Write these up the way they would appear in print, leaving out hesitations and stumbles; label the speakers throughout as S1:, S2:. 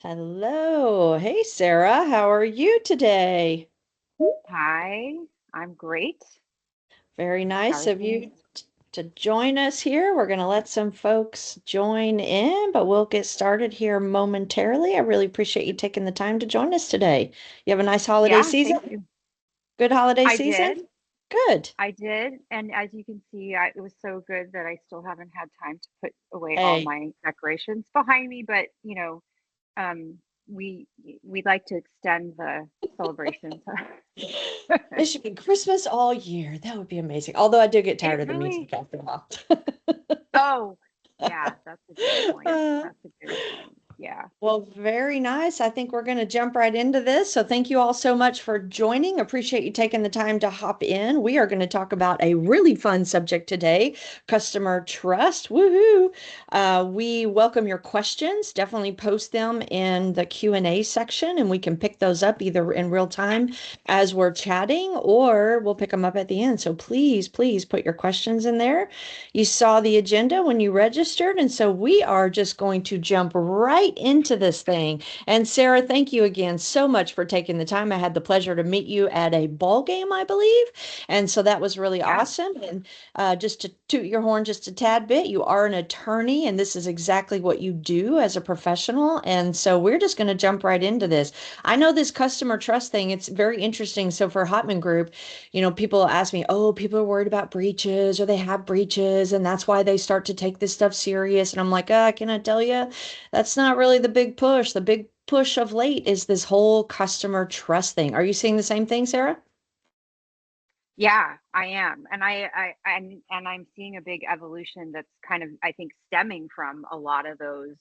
S1: Hello. Hey, Sarah. How are you today?
S2: Hi, I'm great.
S1: Very
S2: How
S1: nice
S2: are
S1: of
S2: things?
S1: you to join us here. We're going to let some folks join in, but we'll get started here momentarily. I really appreciate you taking the time to join us today. You have a nice holiday
S2: Yeah, thank
S1: season?
S2: you.
S1: Good holiday
S2: I
S1: season?
S2: did.
S1: Good.
S2: I did. And as you can see, it was so good that I still haven't had time to put away all
S1: Hey,
S2: my decorations behind me. But, um, we we like to extend the celebrations.
S1: it should be Christmas all year. That would be amazing. Although I do get tired
S2: It
S1: of the
S2: really,
S1: music after a while.
S2: oh, yeah, that's a good point.
S1: Uh,
S2: That's a good point. Yeah.
S1: Well, very nice. I think we're going to jump right into this. So, thank you all so much for joining. Appreciate you taking the time to hop in. We are going to talk about a really fun subject today, customer trust. Woohoo! We welcome your questions. Definitely post them in the Q&A section, and we can pick those up either in real time as we're chatting, or we'll pick them up at the end. So, please put your questions in there. You saw the agenda when you registered, and so we are just going to jump right into this thing. And Sarah, thank you again so much for taking the time. I had the pleasure to meet you at a ball game, I believe, and so that was really
S2: Yeah.
S1: awesome. And just to toot your horn just a tad bit, you are an attorney, and this is exactly what you do as a professional. And so we're just going to jump right into this. I know this customer trust thing, it's very interesting. So for Hotman Group, people ask me, oh, people are worried about breaches or they have breaches, and that's why they start to take this stuff serious. And I'm like, can I tell you, that's not really the big push. The big push of late is this whole customer trust thing. Are you seeing the same thing, Sarah?
S2: Yeah, I am. And I'm seeing a big evolution that's kind of, I think, stemming from a lot of those,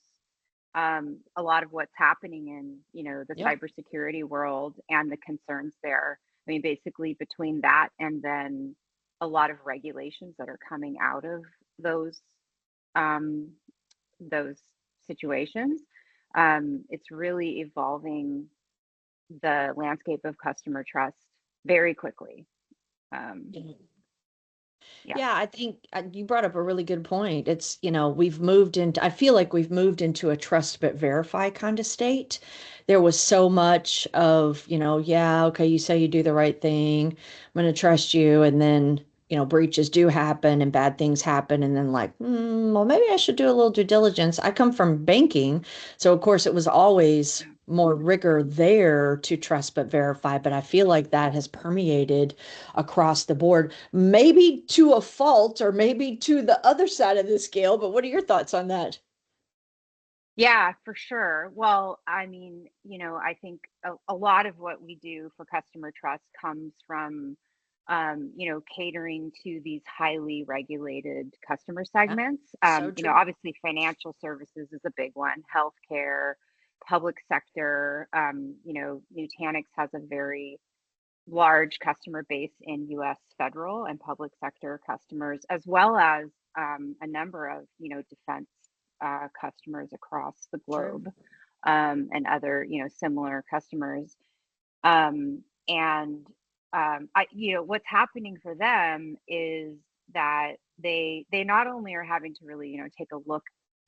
S2: a lot of what's happening in, the
S1: Yep.
S2: cybersecurity world and the concerns there. I mean, basically between that and then a lot of regulations that are coming out of those um those situations. It's really evolving the landscape of customer trust very quickly. Um, yeah.
S1: Yeah, I think you brought up a really good point. It's, we've moved into, I feel like we've moved into a trust but verify kind of state. There was so much of, yeah, okay, you say you do the right thing. I'm going to trust you. And then, breaches do happen and bad things happen. And then, like, well, maybe I should do a little due diligence. I come from banking. So, of course, it was always more rigor there to trust but verify. But I feel like that has permeated across the board, maybe to a fault or maybe to the other side of the scale. But what are your thoughts on that?
S2: Yeah, for sure. Well, I mean, I think a lot of what we do for customer trust comes from, catering to these highly regulated customer
S1: Yeah,
S2: segments.
S1: so true.
S2: Obviously financial services is a big one, healthcare, public sector. Nutanix has a very large customer base in US federal and public sector customers, as well as a number of, defense customers across the
S1: True.
S2: globe, and other, similar customers. And what's happening for them is that they not only are having to really, take a look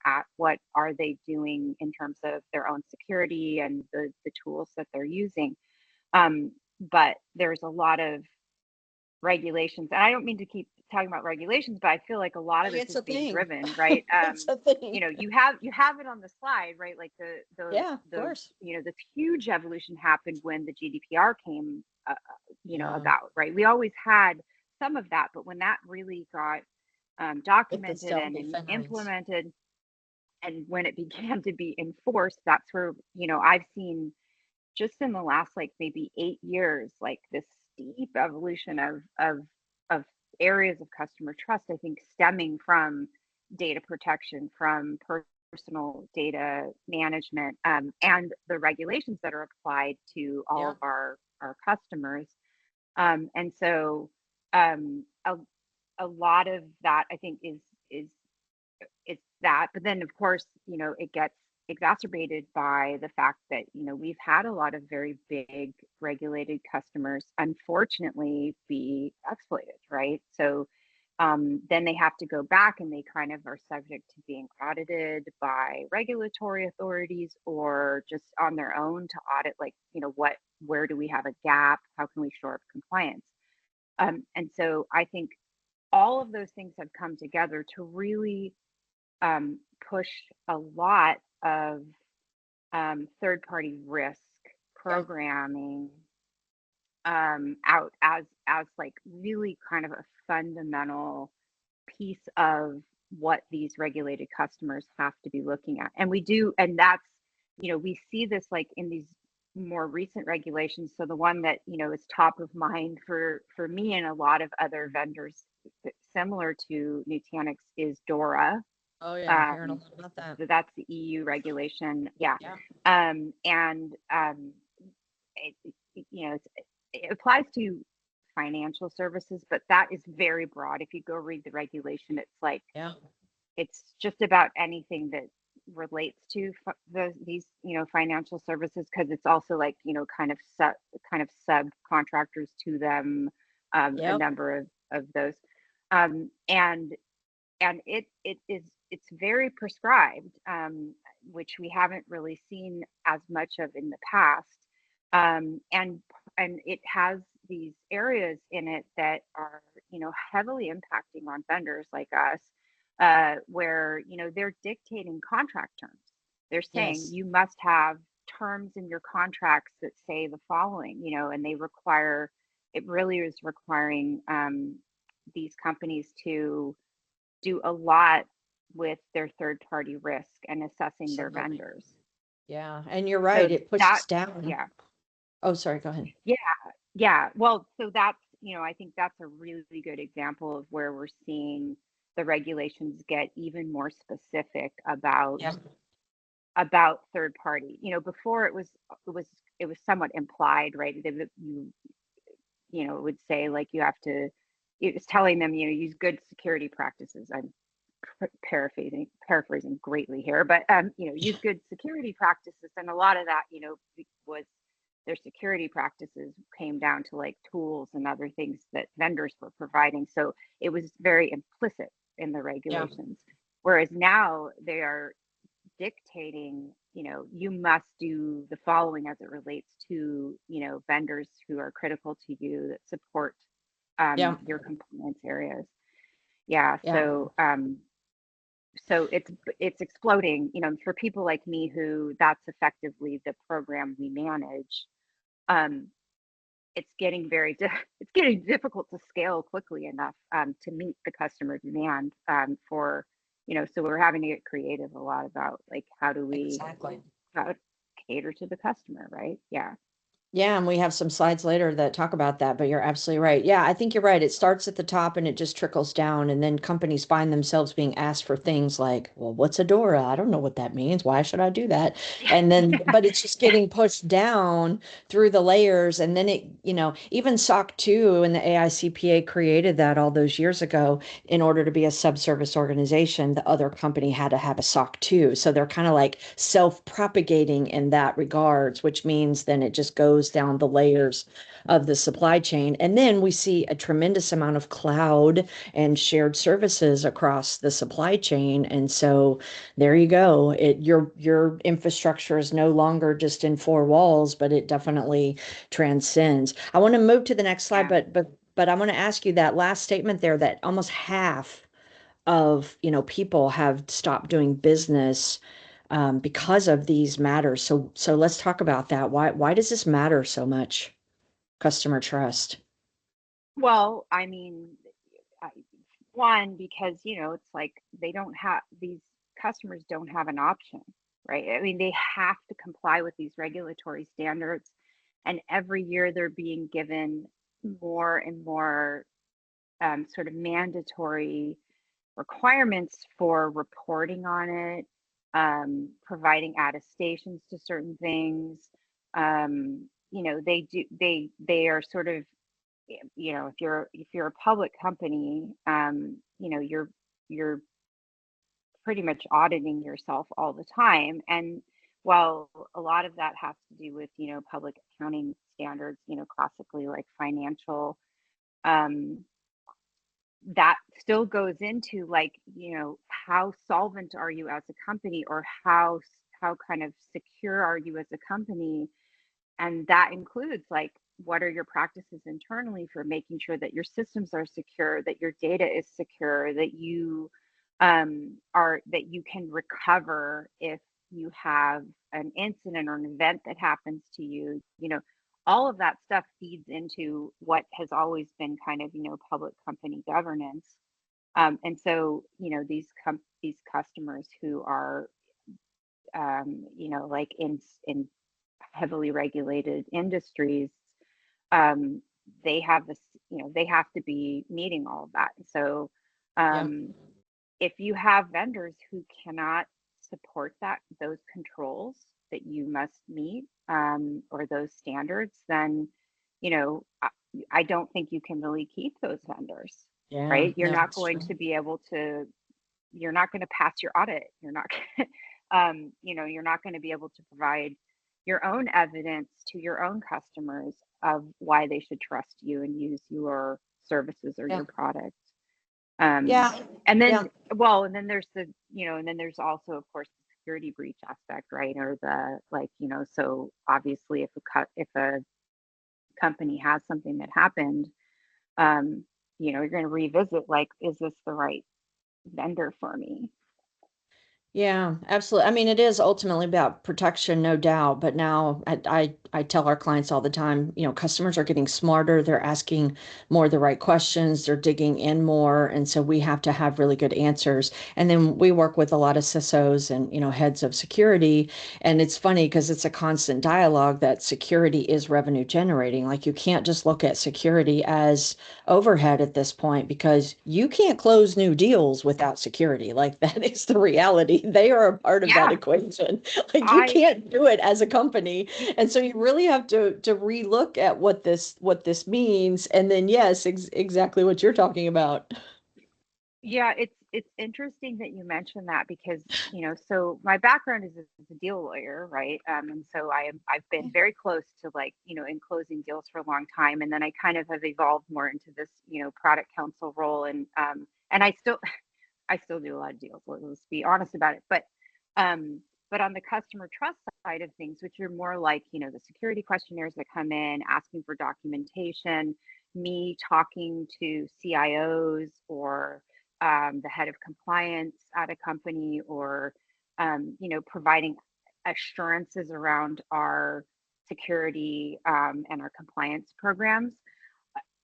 S2: at what are they doing in terms of their own security and the tools that they're using, but there's a lot of regulations, and I don't mean to keep talking about regulations, but I feel like a lot of this
S1: It's
S2: is
S1: a
S2: being
S1: thing.
S2: driven, right?
S1: It's a thing.
S2: You have it on the slide, right? Like
S1: Yeah, of course.
S2: this huge evolution happened when the GDPR came,
S1: Yeah,
S2: about, right? We always had some of that, but when that really got
S1: with the
S2: documented and
S1: self-defense.
S2: implemented, and when it began to be enforced, that's where, I've seen just in the last like maybe 8 years, like this steep evolution of areas of customer trust, I think stemming from data protection, from personal data management, and the regulations that are applied to all
S1: Yeah.
S2: of our customers. And so a lot of that I think is it's that. But then of course, it gets exacerbated by the fact that, we've had a lot of very big regulated customers unfortunately be exploited, right? So then they have to go back and they kind of are subject to being audited by regulatory authorities or just on their own to audit, like, where do we have a gap? How can we shore up compliance? And so I think all of those things have come together to really push a lot of third-party risk
S1: Yeah.
S2: programming out as like really kind of a fundamental piece of what these regulated customers have to be looking at. And we do, and that's, we see this like in these more recent regulations. So the one that, is top of mind for me and a lot of other vendors similar to Nutanix is DORA.
S1: Oh yeah, I'm hearing a
S2: Um,
S1: lot about that.
S2: so that's the EU regulation. Yeah.
S1: Yeah.
S2: And it, it applies to financial services, but that is very broad. If you go read the regulation, it's like
S1: Yeah.
S2: it's just about anything that relates to these financial services, because it's also like kind of subcontractors to them, a
S1: Yep.
S2: number of those, and it's very prescribed, which we haven't really seen as much of in the past, and it has these areas in it that are heavily impacting on vendors like us, where they're dictating contract terms. They're saying
S1: Yes.
S2: you must have terms in your contracts that say the following, and they require, it really is requiring these companies to do a lot with their third party risk and assessing their
S1: Absolutely.
S2: vendors.
S1: Yeah. And you're right.
S2: So
S1: It
S2: that,
S1: pushes down.
S2: yeah,
S1: Oh, sorry. Go ahead.
S2: yeah, yeah. Well, so that's, I think that's a really good example of where we're seeing the regulations get even more specific
S1: Yeah.
S2: about third party. Before it was it was somewhat implied, right? It would say like you have to, it's telling them, use good security practices. I'm paraphrasing greatly here, but use good security practices, and a lot of that, was their security practices came down to like tools and other things that vendors were providing. So it was very implicit in the
S1: Yeah.
S2: regulations. Whereas now they are dictating, you must do the following as it relates to, vendors who are critical to you that support
S1: Yeah.
S2: your compliance areas. Yeah.
S1: Yeah.
S2: So it's exploding, for people like me who that's effectively the program we manage. Um, it's getting it's getting difficult to scale quickly enough to meet the customer demand, for so we're having to get creative a lot about like
S1: Exactly.
S2: how to cater to the customer, right? Yeah.
S1: Yeah, and we have some slides later that talk about that, but you're absolutely right. Yeah, I think you're right. It starts at the top and it just trickles down, and then companies find themselves being asked for things like, well, what's a DORA? I don't know what that means. Why should I do that? And then,
S2: Yeah.
S1: but it's just getting pushed down through the layers. And then even SOC 2 and the AICPA created that all those years ago in order to be a subservice organization, the other company had to have a SOC 2. So they're kind of like self-propagating in that regards, which means then it just goes down the layers of the supply chain. And then we see a tremendous amount of cloud and shared services across the supply chain. And so there you go. Your infrastructure is no longer just in four walls, but it definitely transcends. I want to move to the next slide,
S2: Yeah.
S1: but I want to ask you that last statement there that almost half of people have stopped doing business because of these matters. So let's talk about that. Why does this matter so much? Customer trust.
S2: Well, I mean, I, one, because it's like they don't have, these customers don't have an option, right? I mean, they have to comply with these regulatory standards, and every year they're being given more and more sort of mandatory requirements for reporting on it, providing attestations to certain things. They are sort of, if you're a public company, you're pretty much auditing yourself all the time. And while a lot of that has to do with, public accounting standards, classically like financial, um, that still goes into like, how solvent are you as a company, or how kind of secure are you as a company? And that includes like, what are your practices internally for making sure that your systems are secure, that your data is secure, that you that you can recover if you have an incident or an event that happens to you. All of that stuff feeds into what has always been kind of, public company governance. And so, these customers who are, like in heavily regulated industries, um, they have this, they have to be meeting all of that. So,
S1: Yeah.
S2: um, if you have vendors who cannot support those controls that you must meet, or those standards, then, I don't think you can really keep those vendors,
S1: Yeah.
S2: right? You're
S1: No,
S2: not
S1: it's
S2: going
S1: true.
S2: to be able to, you're not going to pass your audit. You're not, you're not going to be able to provide your own evidence to your own customers of why they should trust you and use your services or
S1: Yeah.
S2: your product. Um,
S1: Yeah.
S2: and
S1: Yeah.
S2: then, well, and then there's and then there's also, of course, the security breach aspect, right? Or the like, so obviously, if a company has something that happened, um, you're going to revisit, like, is this the right vendor for me?
S1: Yeah, absolutely. I mean, it is ultimately about protection, no doubt. But now I tell our clients all the time, customers are getting smarter. They're asking more of the right questions. They're digging in more. And so we have to have really good answers. And then we work with a lot of CISOs and, heads of security. And it's funny because it's a constant dialogue that security is revenue generating. Like you can't just look at security as overhead at this point because you can't close new deals without security. Like that is the reality. They are a part of that
S2: Yeah,
S1: equation. Like you
S2: I
S1: can't do it as a company. And so you really have to relook at what this means. And then yes, exactly what you're talking about.
S2: Yeah, it's interesting that you mentioned that because, so my background is as a deal lawyer, right? And so I've been very close to, like, in closing deals for a long time, and then I kind of have evolved more into this, product counsel role, and I still do a lot of deals. Let's be honest about it. Um, but on the customer trust side of things, which are more like, the security questionnaires that come in, asking for documentation, me talking to CIOs or, the head of compliance at a company, or, providing assurances around our security, and our compliance programs.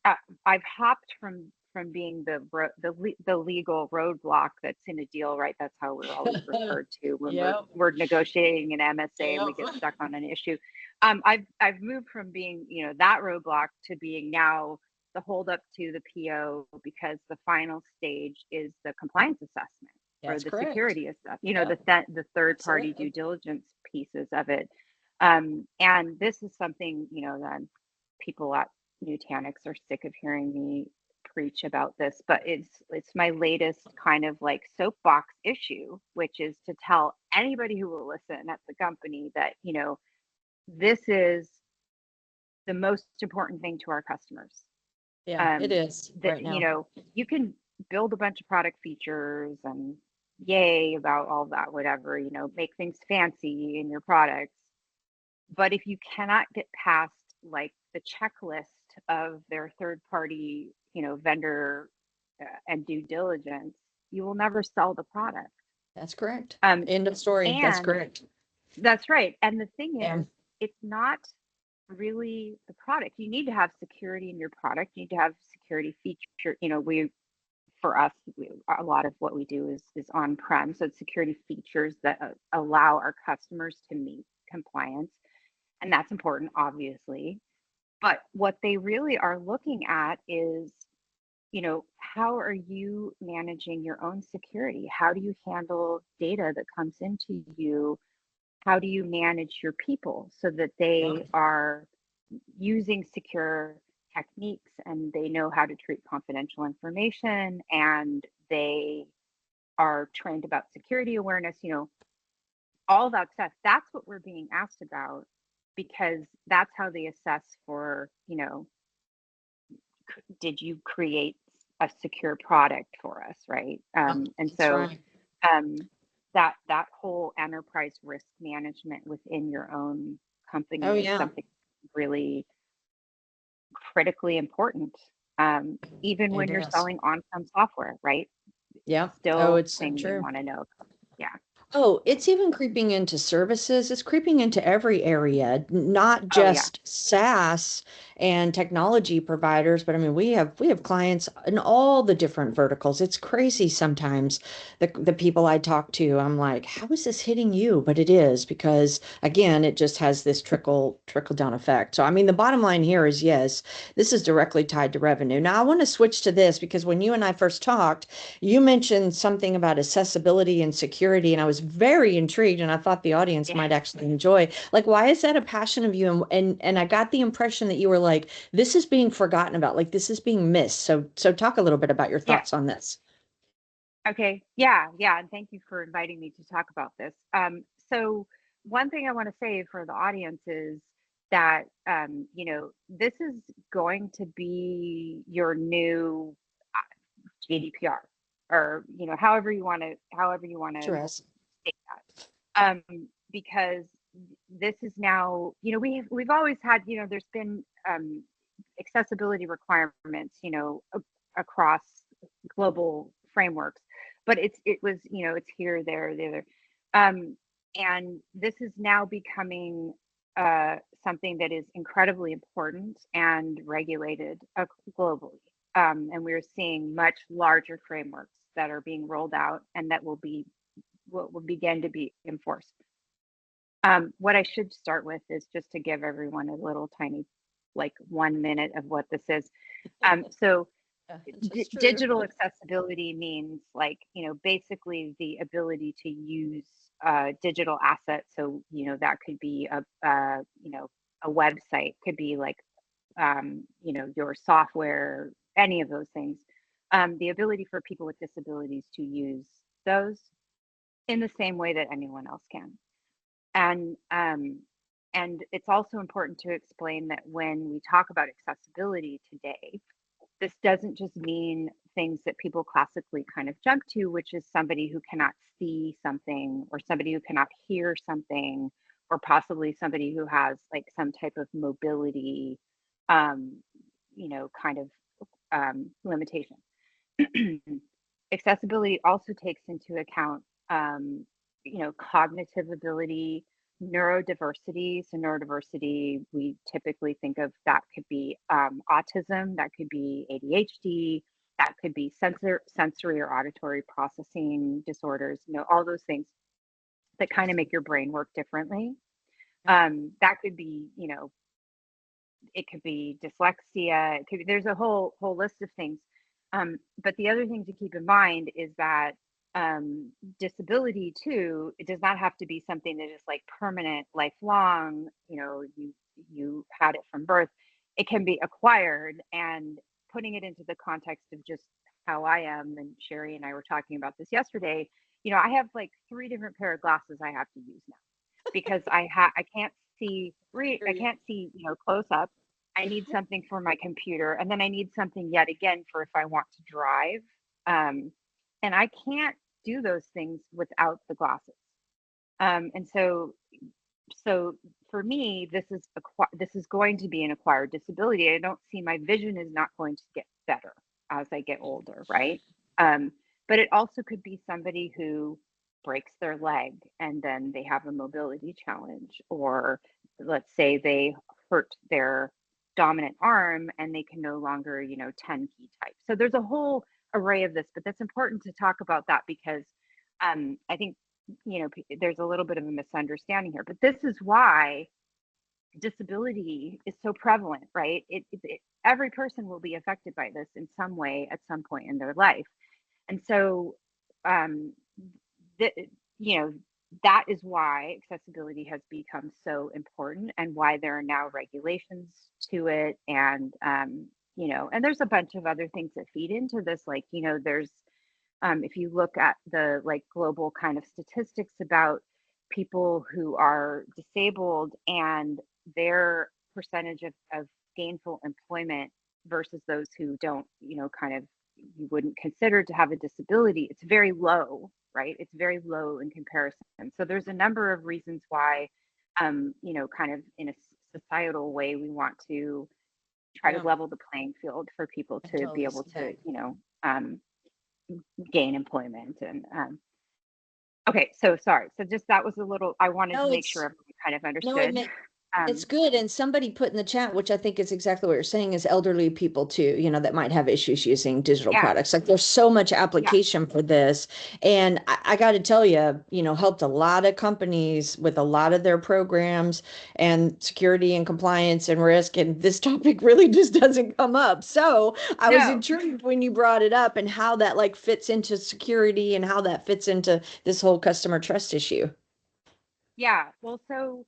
S2: uh, I've hopped from being the legal roadblock that's in a deal, right? That's how we're always referred to when we're
S1: Yep.
S2: we're negotiating an MSA and we
S1: Yep.
S2: get stuck on an issue. I've moved from being, that roadblock to being now the hold up to the PO, because the final stage is the compliance assessment or
S1: That's
S2: the
S1: correct.
S2: security assessment,
S1: Yep.
S2: the third party due
S1: Absolutely.
S2: diligence pieces of it. And this is something, that people at Nutanix are sick of hearing me preach about this, but it's my latest kind of like soapbox issue, which is to tell anybody who will listen at the company that, this is the most important thing to our customers.
S1: Yeah, it
S2: Um,
S1: is
S2: that,
S1: right now.
S2: you can build a bunch of product features and yay about all that, whatever, make things fancy in your products. But if you cannot get past like the checklist of their third party, vendor, and due diligence, you will never sell the product.
S1: That's correct.
S2: Um,
S1: End of story. That's
S2: and
S1: correct.
S2: that's right. And the thing
S1: Yeah.
S2: is, it's not really the product. You need to have security in your product. You need to have security feature. For us, a lot of what we do is on prem. So it's security features that allow our customers to meet compliance. And that's important, obviously. But what they really are looking at is, how are you managing your own security? How do you handle data that comes into you? How do you manage your people so that
S1: Yeah.
S2: they are using secure techniques and they know how to treat confidential information and they are trained about security awareness, all that stuff. That's what we're being asked about, because that's how they assess for, did you create a secure product for us, right?
S1: Oh,
S2: And
S1: that's
S2: so
S1: right.
S2: um, that whole enterprise risk management within your own
S1: Oh,
S2: company is
S1: yeah,
S2: something really critically important. Even
S1: it
S2: when you're
S1: is.
S2: selling on-prem software, right?
S1: Yeah. Oh,
S2: Still
S1: it's so
S2: thing you
S1: true.
S2: want to know. Yeah.
S1: Oh, it's even creeping into services. It's creeping into every area, not
S2: Oh yeah.
S1: just SaaS and technology providers, but I mean we have clients in all the different verticals. It's crazy sometimes the people I talk to. I'm like, how is this hitting you? But it is because again, it just has this trickle down effect. So I mean the bottom line here is yes, this is directly tied to revenue. Now I want to switch to this because when you and I first talked, you mentioned something about accessibility and security, and I was very intrigued, and I thought the audience
S2: Yeah.
S1: might actually enjoy. Like, why is that a passion of you? And I got the impression that you were like, this is being forgotten about, like this is being missed. So talk a little bit about your
S2: Yeah.
S1: thoughts on this.
S2: Okay. Yeah. Yeah. And thank you for inviting me to talk about this. So one thing I want to say for the audience is that this is going to be your new GDPR, or however you want to
S1: Interesting.
S2: state that. Because this is now, we've always had, there's been accessibility requirements, across global frameworks, but it's here, there. Um, and this is now becoming something that is incredibly important and regulated globally. And we're seeing much larger frameworks that are being rolled out and that will begin to be enforced. What I should start with is just to give everyone a little tiny, like 1 minute of what this is. So
S1: Just true.
S2: digital accessibility means, like, basically the ability to use digital assets. So, that could be a website, could be like, your software, any of those things. The ability for people with disabilities to use those in the same way that anyone else can. And it's also important to explain that when we talk about accessibility today, this doesn't just mean things that people classically kind of jump to, which is somebody who cannot see something, or somebody who cannot hear something, or possibly somebody who has like some type of mobility, um, kind of limitation. Accessibility also takes into account, um, cognitive ability, neurodiversity. So neurodiversity, we typically think of that could be autism, that could be ADHD, that could be sensory or auditory processing disorders. All those things that kind of make your brain work differently. That could be, it could be dyslexia. It could be, there's a whole list of things. But the other thing to keep in mind is that disability too, it does not have to be something that is like permanent, lifelong. You had it from birth. It can be acquired, and putting it into the context of just how I am, and Sherry and I were talking about this yesterday. I have like three different pair of glasses I have to use now because I can't
S1: Hear
S2: I
S1: you.
S2: can't see, close up. I need something for my computer, and then I need something yet again for if I want to drive. Um, and I can't do those things without the glasses. And so for me, this is going to be an acquired disability. I don't see, my vision is not going to get better as I get older, right? Um, but it also could be somebody who breaks their leg and then they have a mobility challenge, or let's say they hurt their dominant arm and they can no longer, 10 key type. So there's a whole array of this, but that's important to talk about that because I think, there's a little bit of a misunderstanding here, but this is why disability is so prevalent, right? Every person will be affected by this in some way at some point in their life. And so, um, th- you know, that is why accessibility has become so important, and why there are now regulations to it. And, and there's a bunch of other things that feed into this. Like, there's, if you look at the like global kind of statistics about people who are disabled and their percentage of gainful employment versus those who don't, kind of you wouldn't consider to have a disability, it's very low, right? It's very low in comparison. So there's a number of reasons why, kind of in a societal way, we want to try to
S1: Yeah,
S2: level the playing field for people
S1: I
S2: to be
S1: totally
S2: able
S1: see
S2: to,
S1: that.
S2: um, gain employment. And okay, so sorry. So just that was a little, I wanted
S1: No,
S2: to make sure
S1: it's
S2: everyone kind of
S1: no, it
S2: understood.
S1: makes it's
S2: Um,
S1: good. And somebody put in the chat, which I think is exactly what you're saying, is elderly people too, that might have issues using digital
S2: yeah,
S1: products. Like there's so much
S2: yeah,
S1: application for this. And I got to tell you, helped a lot of companies with a lot of their programs and security and compliance and risk. And this topic really just doesn't come up. So I was
S2: no,
S1: intrigued when you brought it up and how that like fits into security and how that fits into this whole customer trust issue.
S2: yeah. Well, so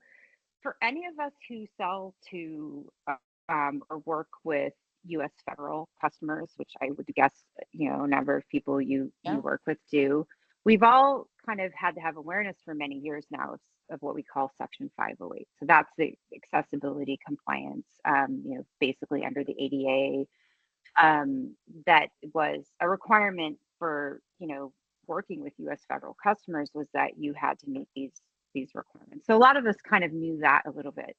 S2: for any of us who sell to or work with U.S. federal customers, which I would guess a number of people you
S1: Yeah.
S2: work with do, we've all kind of had to have awareness for many years now of what we call Section 508. So that's the accessibility compliance, basically under the ADA, that was a requirement for working with U.S. federal customers, was that you had to meet these requirements. So a lot of us kind of knew that a little bit,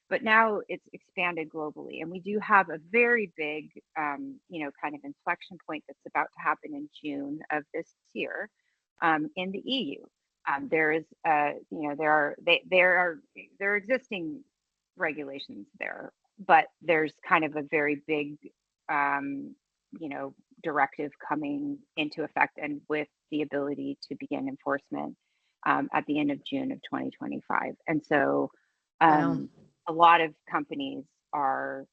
S2: but now it's expanded globally, and we do have a very big, kind of inflection point that's about to happen in June of this year, in the EU. There is, there are existing regulations there, but there's kind of a very big, um, directive coming into effect, and with the ability to begin enforcement, at the end of June of 2025. And so,
S1: Wow.
S2: a lot of companies are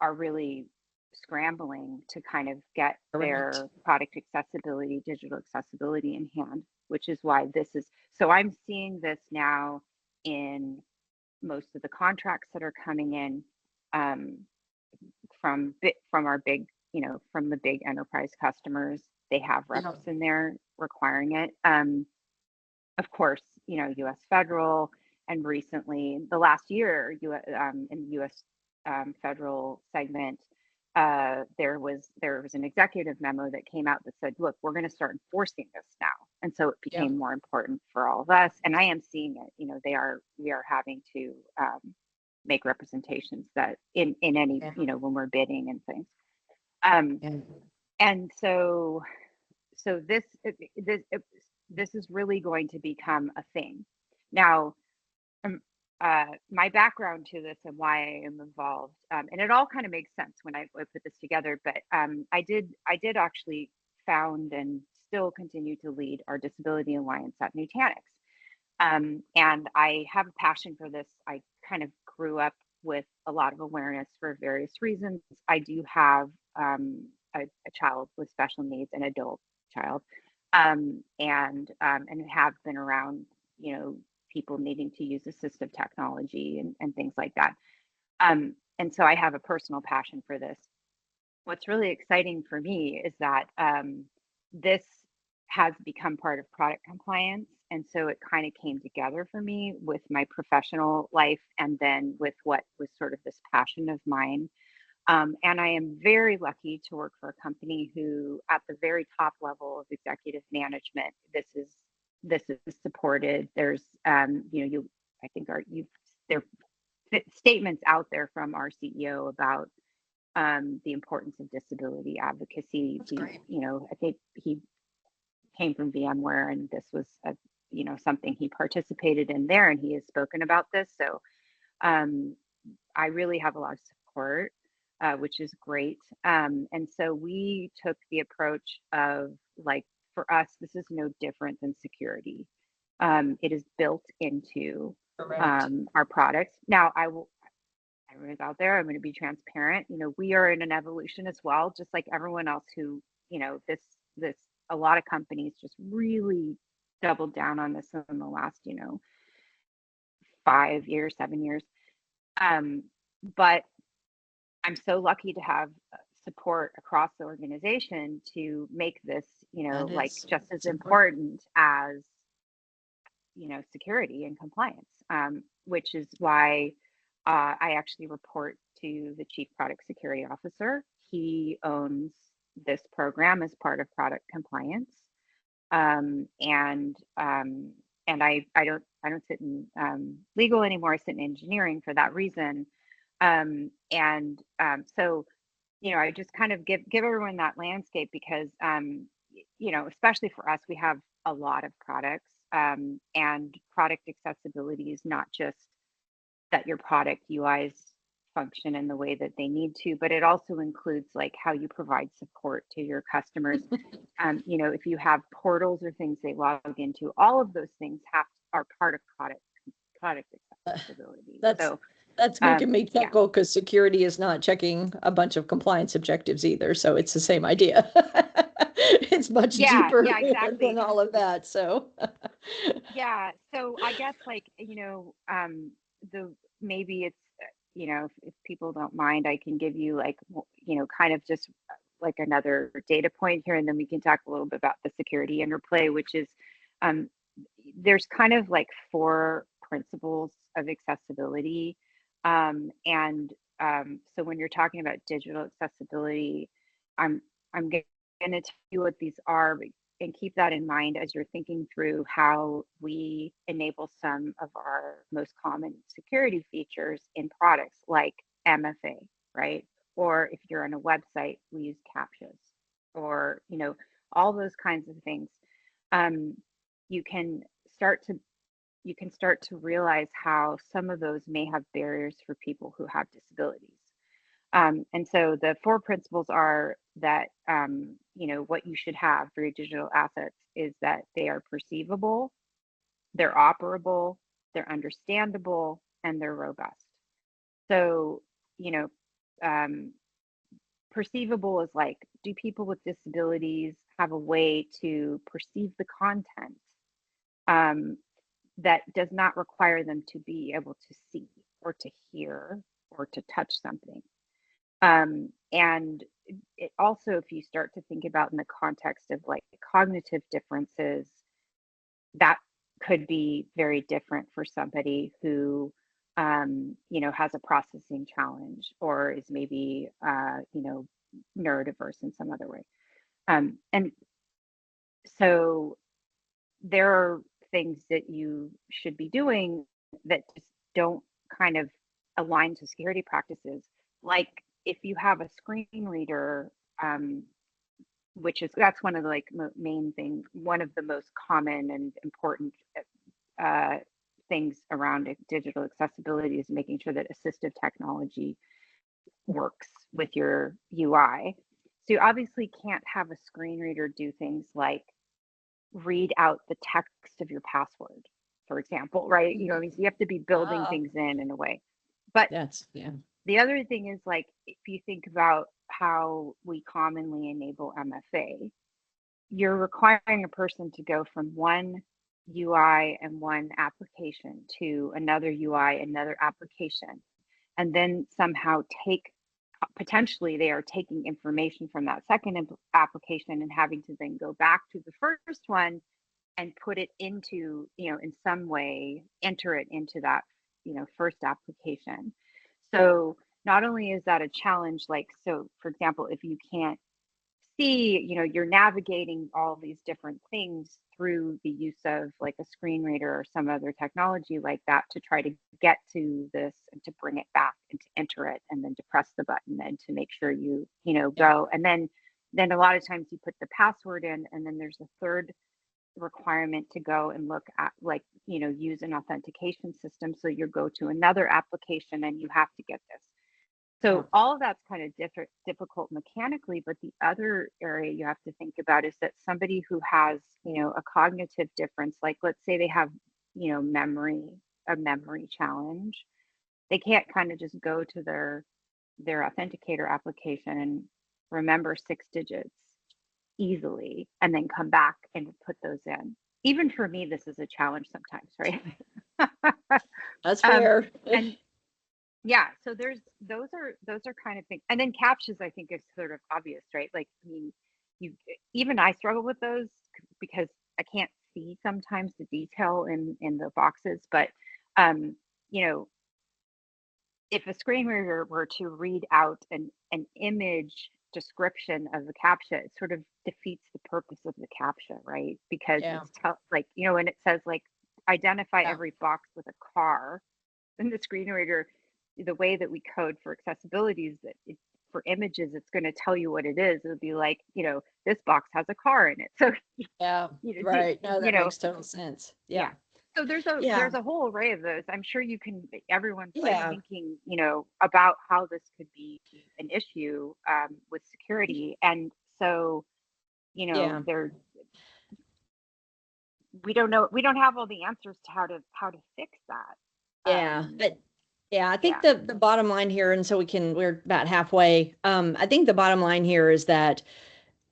S2: really scrambling to kind of get
S1: Correct.
S2: their product accessibility, digital accessibility in hand, which is why this is. So I'm seeing this now in most of the contracts that are coming in, um, from our big, from the big enterprise customers. They have
S1: Yeah.
S2: reps in there requiring it. Of course, U.S. federal, and recently, the last year, in the U.S. Federal segment, there was an executive memo that came out that said, "Look, we're going to start enforcing this now," and so it
S1: Yeah.
S2: became more important for all of us. And I am seeing it. We are having to, make representations that in any,
S1: Yeah.
S2: when we're bidding and things. Um,
S1: Yeah.
S2: and so this is really going to become a thing. Now, um, my background to this and why I am involved, and it all kind of makes sense when I put this together. But I did actually found and still continue to lead our Disability Alliance at Nutanix. And I have a passion for this. I kind of grew up with a lot of awareness for various reasons. I do have, a child with special needs, an adult child, and have been around, people needing to use assistive technology and things like that. And so I have a personal passion for this. What's really exciting for me is that, this has become part of product compliance. And so it kind of came together for me with my professional life, and then with what was sort of this passion of mine. And I am very lucky to work for a company who, at the very top level of executive management, this is supported. There's, I think there are statements out there from our CEO about, the importance of disability advocacy.
S1: That's great.
S2: I think he came from VMware, and this was something he participated in there, and he has spoken about this. So, um, I really have a lot of support, which is great. And so we took the approach of, like, for us, this is no different than security. It is built into,
S1: Correct.
S2: our products. Now, everyone's out there, I'm going to be transparent. We are in an evolution as well, just like everyone else who, this, a lot of companies just really doubled down on this in the last, 5 years, 7 years. Um, but I'm so lucky to have, support across the organization to make this,
S1: That
S2: like,
S1: is,
S2: just as
S1: it's important.
S2: important as, security and compliance, which is why, I actually report to the chief product security officer. He owns this program as part of product compliance. Um, and um, and I don't sit in legal anymore. I sit in engineering for that reason. So I just kind of give everyone that landscape because especially for us, we have a lot of products, and product accessibility is not just that your product UIs function in the way that they need to, but it also includes like how you provide support to your customers. If you have portals or things they log into, all of those things are part of product accessibility.
S1: That's
S2: So
S1: that's making me
S2: yeah,
S1: chuckle because security is not checking a bunch of compliance objectives either. So it's the same idea. It's much deeper
S2: yeah,
S1: than
S2: exactly.
S1: all of that. So
S2: Yeah, so I guess like, the maybe it's if people don't mind, I can give you like kind of just like another data point here, and then we can talk a little bit about the security interplay, which is um there's kind of like four principles of accessibility. So when you're talking about digital accessibility, I'm I'm going to tell you what these are, and keep that in mind as you're thinking through how we enable some of our most common security features in products like MFA, right? Or if you're on a website, we use CAPTCHAs, or all those kinds of things. Um, you can start to you can start to realize how some of those may have barriers for people who have disabilities. And so the four principles are that, what you should have for your digital assets is that they are perceivable, they're operable, they're understandable, and they're robust. So, you know, um, perceivable is like, do people with disabilities have a way to perceive the content um, that does not require them to be able to see or to hear or to touch something? And it also, if you start to think about in the context of like cognitive differences, that could be very different for somebody who, has a processing challenge or is maybe, neurodiverse in some other way. And so there are things that you should be doing that just don't kind of align to security practices. Like if you have a screen reader, um, that's one of the like main things, one of the most common and important uh, things around digital accessibility is making sure that assistive technology works with your UI. So you obviously can't have a screen reader do things like read out the text of your password, for example, right? I mean, so you have to be building
S1: ah,
S2: things in a way. But
S1: yeah.
S2: the other thing is like, if you think about how we commonly enable MFA, you're requiring a person to go from one UI and one application to another UI, another application, and then somehow take potentially they are taking information from that second application and having to then go back to the first one and put it into, in some way, enter it into that, first application. So not only is that a challenge, like, so for example, if you can't see, you're navigating all these different things through the use of like a screen reader or some other technology like that to try to get to this and to bring it back and to enter it and then to press the button and to make sure
S1: Yeah.
S2: go. And then a lot of times you put the password in, and then there's a third requirement to go and look at, like, use an authentication system. So you go to another application and you have to get this.
S1: Yeah.
S2: So all of that's kind of difficult mechanically, but the other area you have to think about is that somebody who has, a cognitive difference, like let's say they have, a memory challenge, they can't kind of just go to their authenticator application and remember 6 digits easily and then come back and put those in. Even for me, this is a challenge sometimes, right?
S1: That's
S2: um,
S1: fair.
S2: and yeah, so those are kind of things. And then captures, I think, is sort of obvious, right? Like, I mean, you even I struggle with those because I can't see sometimes the detail in the boxes. But um, you know, if a screen reader were to read out an image description of the CAPTCHA, it sort of defeats the purpose of the CAPTCHA, right? Because
S1: Yeah.
S2: it's like, when it says like identify
S1: Yeah.
S2: every box with a car in the screen reader, the way that we code for accessibility is that for images, it's going to tell you what it is. It would be like, this box has a car in it. So,
S1: Yeah.
S2: you know,
S1: Right. No,
S2: you
S1: that
S2: know,
S1: makes total sense.
S2: yeah.
S1: Yeah.
S2: So
S1: Yeah.
S2: there's a whole array of those. I'm sure everyone's like
S1: Yeah.
S2: thinking, about how this could be an issue with security. And so,
S1: Yeah.
S2: there we don't know, we don't have all the answers to how to fix that.
S1: Yeah. But yeah, I think
S2: Yeah.
S1: the bottom line here, and so we're about halfway. I think the bottom line here is that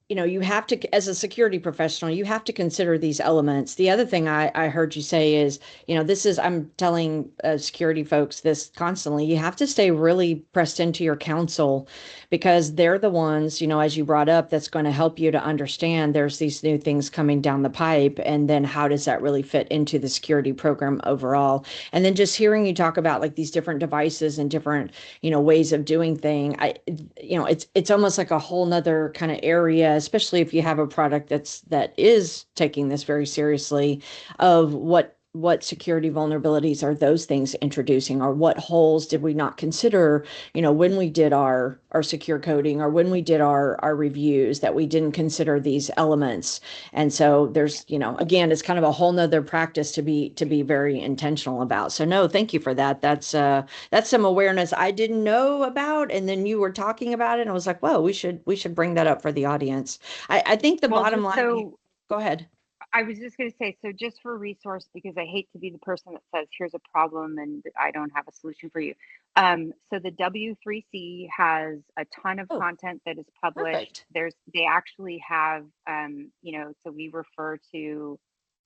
S1: you have to, as a security professional, you have to consider these elements. The other thing I heard you say is, I'm telling security folks this constantly, you have to stay really pressed into your counsel because they're the ones, as you brought up, that's going to help you to understand there's these new things coming down the pipe. And then how does that really fit into the security program overall? And then just hearing you talk about like these different devices and different, ways of doing thing, it's almost like a whole nother kind of area, especially if you have a product that is taking this very seriously, of what security vulnerabilities are those things introducing, or what holes did we not consider, when we did our secure coding, or when we did our reviews, that we didn't consider these elements. And so there's, again, it's kind of a whole nother practice to be very intentional about. So no, thank you for that. That's some awareness I didn't know about, and then you were talking about it, and I was like, whoa, we should bring that up for the audience. I think the
S2: Well,
S1: bottom
S2: just
S1: line.
S2: so
S1: Go ahead.
S2: I was just going to say, so just for resource, because I hate to be the person that says, here's a problem and I don't have a solution for you. So the W3C has a ton of
S1: Oh,
S2: content that is published.
S1: perfect.
S2: They actually have, so we refer to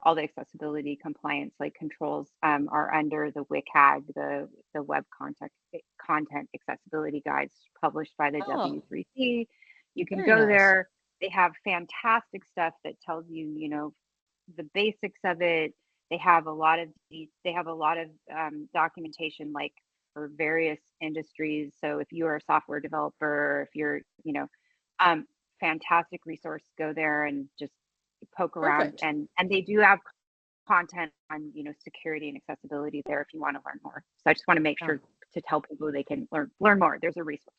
S2: all the accessibility compliance like controls are under the WCAG, the Web Content Accessibility Guides published by the
S1: Oh,
S2: W3C. You can
S1: very
S2: go
S1: nice.
S2: there. They have fantastic stuff that tells you, the basics of it. They have a lot of documentation like for various industries. So if you are a software developer, if you're, um, fantastic resource, go there and just poke around.
S1: Perfect.
S2: And they do have content on, security and accessibility there if you want to learn more. So I just want to make
S1: Yeah.
S2: sure to tell people they can learn more. There's a resource.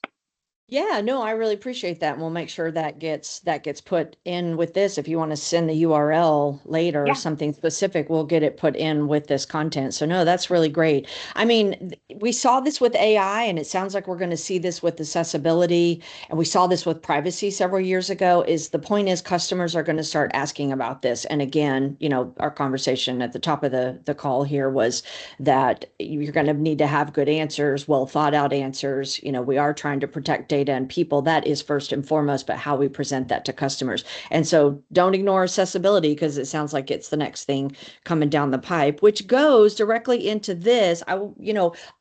S1: Yeah, no, I really appreciate that. And we'll make sure that gets put in with this. If you want to send the URL later or
S2: Yeah.
S1: something specific, we'll get it put in with this content. So no, that's really great. I mean, we saw this with AI, and it sounds like we're going to see this with accessibility, and we saw this with privacy several years ago. Is the point is customers are going to start asking about this. And again, our conversation at the top of the call here was that you're going to need to have good answers, well thought out answers. We are trying to protect data and people. That is first and foremost, but how we present that to customers. And so don't ignore accessibility because it sounds like it's the next thing coming down the pipe, which goes directly into this.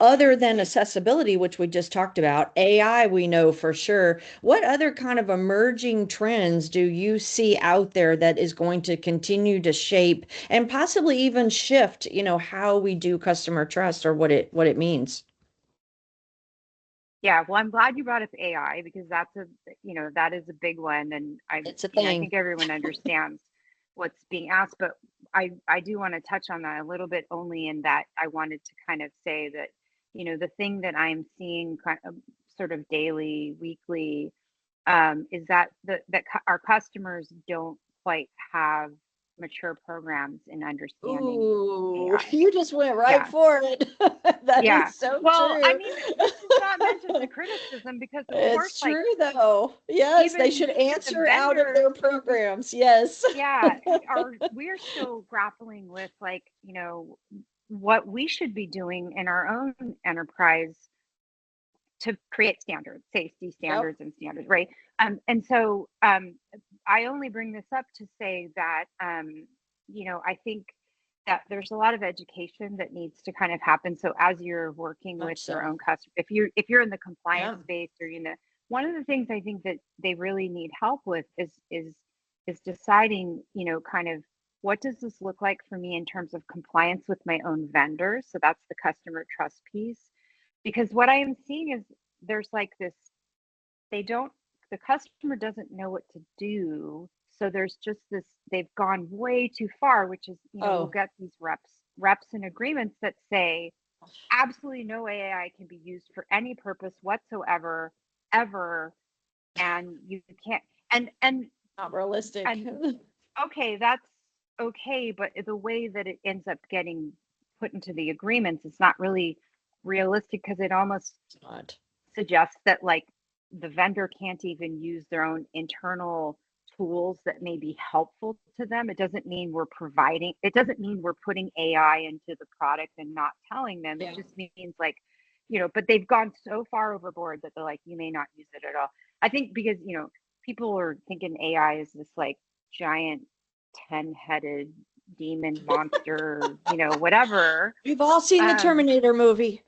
S1: Other than accessibility, which we just talked about, AI, we know for sure. What other kind of emerging trends do you see out there that is going to continue to shape and possibly even shift, how we do customer trust, or what it means?
S2: Yeah, well, I'm glad you brought up AI because that is a big one, and
S1: It's a
S2: I
S1: thing.
S2: think everyone understands what's being asked, but I do want to touch on that a little bit only in that I wanted to kind of say that, the thing that I'm seeing kind of sort of daily, weekly, is that our customers don't quite have mature programs in understanding
S1: Ooh,
S2: AI.
S1: you just went right
S2: Yeah.
S1: for it. That
S2: Yeah.
S1: is so
S2: Well, I
S1: true.
S2: mean, this is not meant as a criticism because, of course,
S1: It's
S2: like
S1: true though. Yes, they
S2: even
S1: should
S2: the
S1: answer out of
S2: vendors,
S1: their programs. Yes.
S2: yeah, we're still grappling with like, what we should be doing in our own enterprise to create standards, safety
S1: Yep.
S2: standards and standards, right? And so I only bring this up to say that, I think that there's a lot of education that needs to kind of happen. So as you're working with
S1: Much
S2: your
S1: so.
S2: own customer, if you're in the compliance
S1: Yeah.
S2: space or one of the things I think that they really need help with is deciding, kind of what does this look like for me in terms of compliance with my own vendors. So that's the customer trust piece, because what I am seeing is there's like this, they don't the customer doesn't know what to do. So there's just this, they've gone way too far, which is, we'll
S1: Oh,
S2: get these reps and agreements that say absolutely no AI can be used for any purpose whatsoever, ever, and you can't, and
S1: not realistic.
S2: and okay, that's okay, but the way that it ends up getting put into the agreements is not really realistic, because it almost
S1: It's not.
S2: suggests that like the vendor can't even use their own internal tools that may be helpful to them. It doesn't mean we're providing, it doesn't mean we're putting AI into the product and not telling them. It
S1: Yeah.
S2: just means like, but they've gone so far overboard that they're like, you may not use it at all. I think because, people are thinking AI is this like giant 10-headed demon monster, whatever.
S1: We've all seen the
S2: Um,
S1: Terminator movie.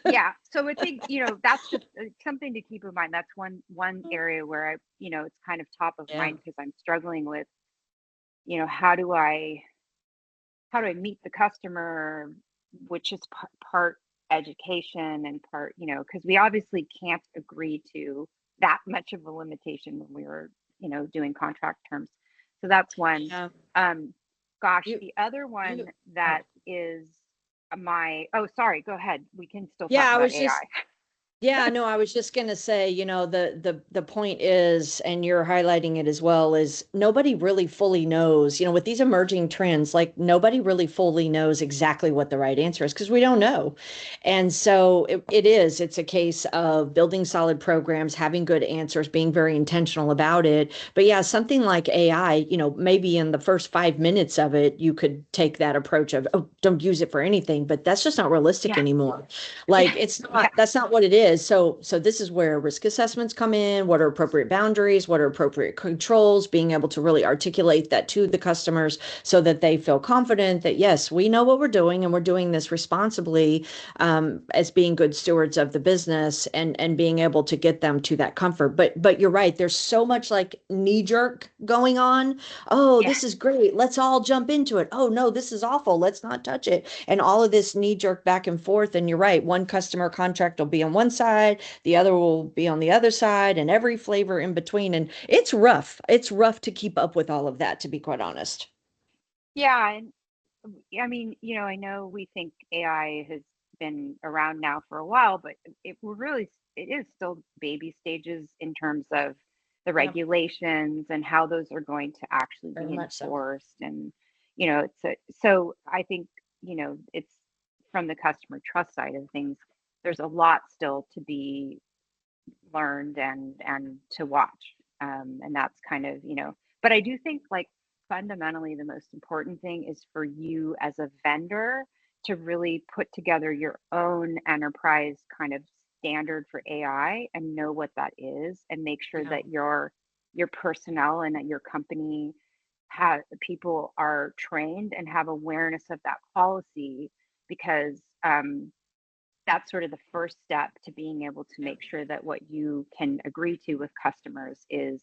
S2: yeah, so I think that's just something to keep in mind. That's one area where it's kind of top of
S1: Yeah.
S2: mind, because I'm struggling with how do I meet the customer, which is part education and part, because we obviously can't agree to that much of a limitation when we were doing contract terms. So that's one.
S1: Yeah.
S2: um Gosh,
S1: You,
S2: the other one
S1: you,
S2: that
S1: oh.
S2: is oh, sorry, go ahead, we can still
S1: Yeah,
S2: talk
S1: I
S2: about
S1: was
S2: AI.
S1: just Yeah, no, I was just gonna say, the point is, and you're highlighting it as well, is nobody really fully knows, with these emerging trends, like nobody really fully knows exactly what the right answer is because we don't know. And so it's a case of building solid programs, having good answers, being very intentional about it. But yeah, something like AI, maybe in the first 5 minutes of it, you could take that approach of, oh, don't use it for anything, but that's just not realistic
S2: Yeah,
S1: anymore.
S2: yeah,
S1: Like it's
S2: yeah,
S1: not, that's not what it is. So this is where risk assessments come in. What are appropriate boundaries? What are appropriate controls? Being able to really articulate that to the customers so that they feel confident that yes, we know what we're doing and we're doing this responsibly, as being good stewards of the business and being able to get them to that comfort. But you're right. There's so much like knee jerk going on. Oh,
S2: yeah.
S1: this is great. Let's all jump into it. Oh no, this is awful. Let's not touch it. And all of this knee jerk back and forth. And you're right. One customer contract will be on one side, the other will be on the other side, and every flavor in between. And it's rough. It's rough to keep up with all of that, to be quite honest.
S2: Yeah, and I mean, I know we think AI has been around now for a while, but it is still baby stages in terms of the
S1: Yeah,
S2: regulations and how those are going to actually
S1: very
S2: be
S1: much so.
S2: enforced. And, so I think, it's from the customer trust side of things, there's a lot still to be learned and to watch. And that's kind of, but I do think like fundamentally the most important thing is for you as a vendor to really put together your own enterprise kind of standard for AI and know what that is, and make sure
S1: Yeah.
S2: that your personnel and that your company have people are trained and have awareness of that policy, because that's sort of the first step to being able to
S1: Yeah.
S2: make sure that what you can agree to with customers is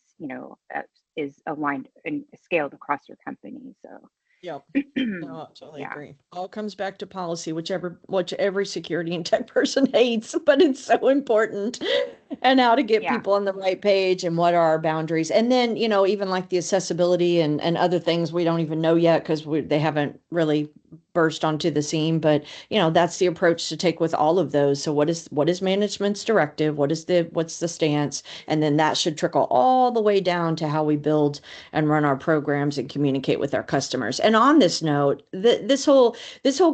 S2: aligned and scaled across your company. So
S1: Yep. No, I totally
S2: yeah,
S1: agree. All comes back to policy, which every security and tech person hates, but it's so important. And how to get
S2: yeah,
S1: people on the right page and what are our boundaries. And then, even like the accessibility and other things we don't even know yet because they haven't really burst onto the scene. But, that's the approach to take with all of those. So what is management's directive? What's the stance? And then that should trickle all the way down to how we build and run our programs and communicate with our customers. And on this note, this whole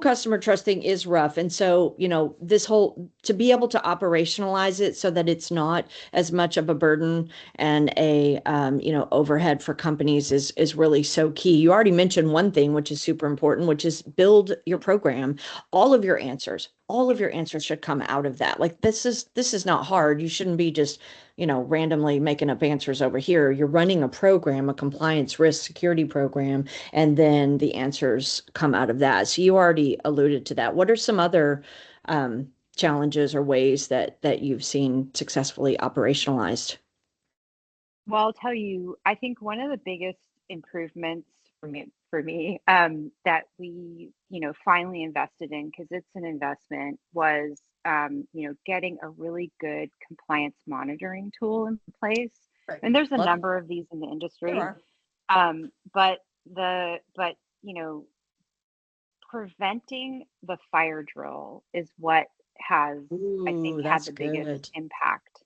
S1: customer trust thing is rough. And so, this whole to be able to operationalize it so that it's not as much of a burden and a overhead for companies is really so key. You already mentioned one thing which is super important, which is build your program. All of your answers should come out of that. Like this is not hard. You shouldn't be just randomly making up answers over here. You're running a program, a compliance risk security program, and then the answers come out of that. So you already alluded to that. What are some other challenges or ways that you've seen successfully operationalized?
S2: well, I'll tell you, I think one of the biggest improvements for me that we finally invested in, because it's an investment, was getting a really good compliance monitoring tool in place.
S1: Right.
S2: And there's a
S1: Love it.
S2: number of these in the
S1: There
S2: industry.
S1: are.
S2: But you know, preventing the fire drill is what has, I think,
S1: Ooh,
S2: had
S1: that's
S2: the biggest
S1: good.
S2: impact.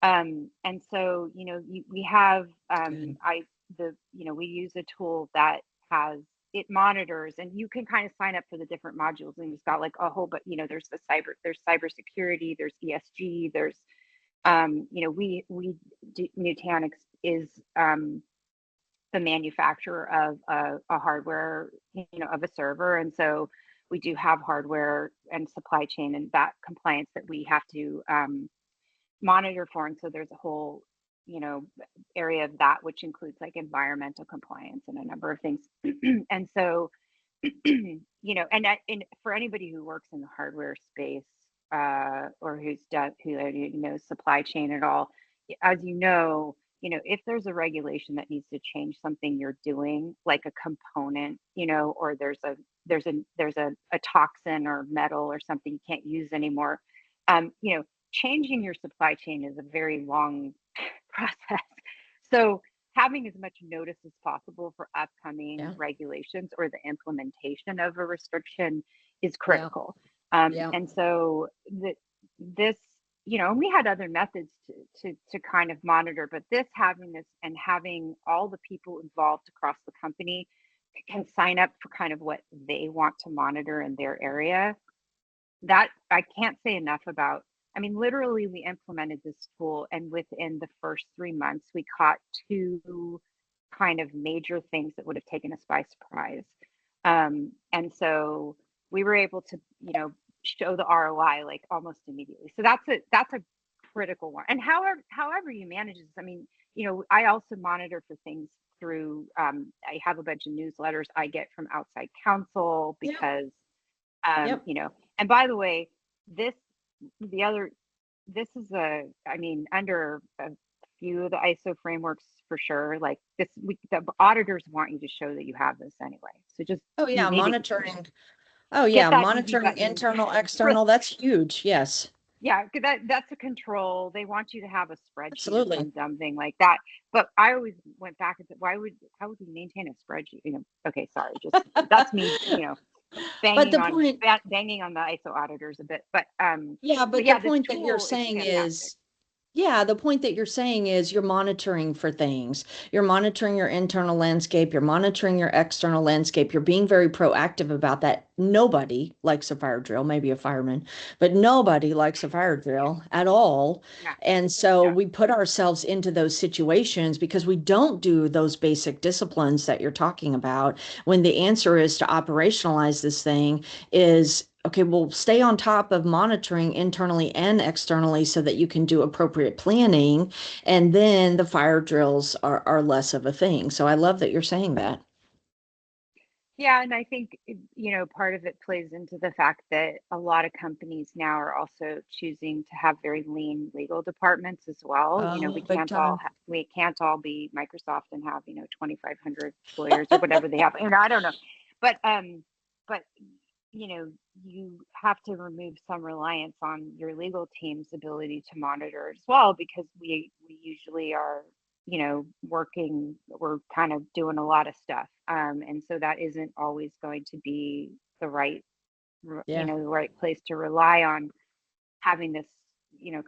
S2: And so, we have,
S1: That's good.
S2: we use a tool that has, it monitors, and you can kind of sign up for the different modules, and it's got like a whole, but there's cybersecurity, there's ESG, there's, Nutanix is, the manufacturer of a hardware, of a server. And so we do have hardware and supply chain and that compliance that we have to, monitor for. And so there's a whole, you know, area of that, which includes like environmental compliance and a number of things. And so, and for anybody who works in the hardware space, or who knows supply chain at all, as if there's a regulation that needs to change something you're doing, like a component, or there's a toxin or metal or something you can't use anymore, changing your supply chain is a very long process. So having as much notice as possible for upcoming
S1: Yeah.
S2: regulations or the implementation of a restriction is
S1: Yeah.
S2: critical.
S1: Yeah.
S2: And so this, and we had other methods to kind of monitor, but having this and having all the people involved across the company can sign up for kind of what they want to monitor in their area, that I can't say enough about. I mean, literally, we implemented this tool, and within the first 3 months, we caught two kind of major things that would have taken us by surprise. And so we were able to, show the ROI like almost immediately. So that's a critical one. And however you manage this, I mean, I also monitor for things through. I have a bunch of newsletters I get from outside counsel
S1: Yep.
S2: because,
S1: Yep.
S2: and by the way, this the other this is I mean, under a few of the ISO frameworks for sure. Like the auditors want you to show that you have this anyway. So just
S1: Oh yeah,
S2: maybe
S1: monitoring. Oh
S2: get
S1: yeah,
S2: that easy
S1: monitoring
S2: button
S1: internal,
S2: for,
S1: external, that's huge. Yes.
S2: yeah, 'cause that's a control. They want you to have a spreadsheet or
S1: Absolutely.
S2: some dumb thing like that. But I always went back and said, how would we maintain a spreadsheet? Okay, sorry, just that's me,
S1: But
S2: banging
S1: the
S2: on
S1: point,
S2: banging on the ISO auditors a bit.
S1: yeah,
S2: But
S1: but the
S2: yeah, this
S1: point that you're
S2: tool is
S1: saying
S2: fantastic.
S1: is, yeah, the point that you're saying is you're monitoring for things. You're monitoring your internal landscape, you're monitoring your external landscape. You're being very proactive about that. Nobody likes a fire drill, maybe a fireman, but nobody likes a fire drill at all.
S2: Yeah,
S1: And so
S2: yeah.
S1: we put ourselves into those situations because we don't do those basic disciplines that you're talking about. When the answer is to operationalize this thing is okay, well, stay on top of monitoring internally and externally so that you can do appropriate planning. And then the fire drills are less of a thing. So I love that you're saying that.
S2: Yeah, and I think, part of it plays into the fact that a lot of companies now are also choosing to have very lean legal departments as well.
S1: Oh, big time.
S2: We can't all be Microsoft and have, 2,500 lawyers or whatever they have. And I don't know. But but you have to remove some reliance on your legal team's ability to monitor as well, because we usually are, we're kind of doing a lot of stuff, and so that isn't always going to be the right,
S1: Yeah.
S2: the right place to rely on having this,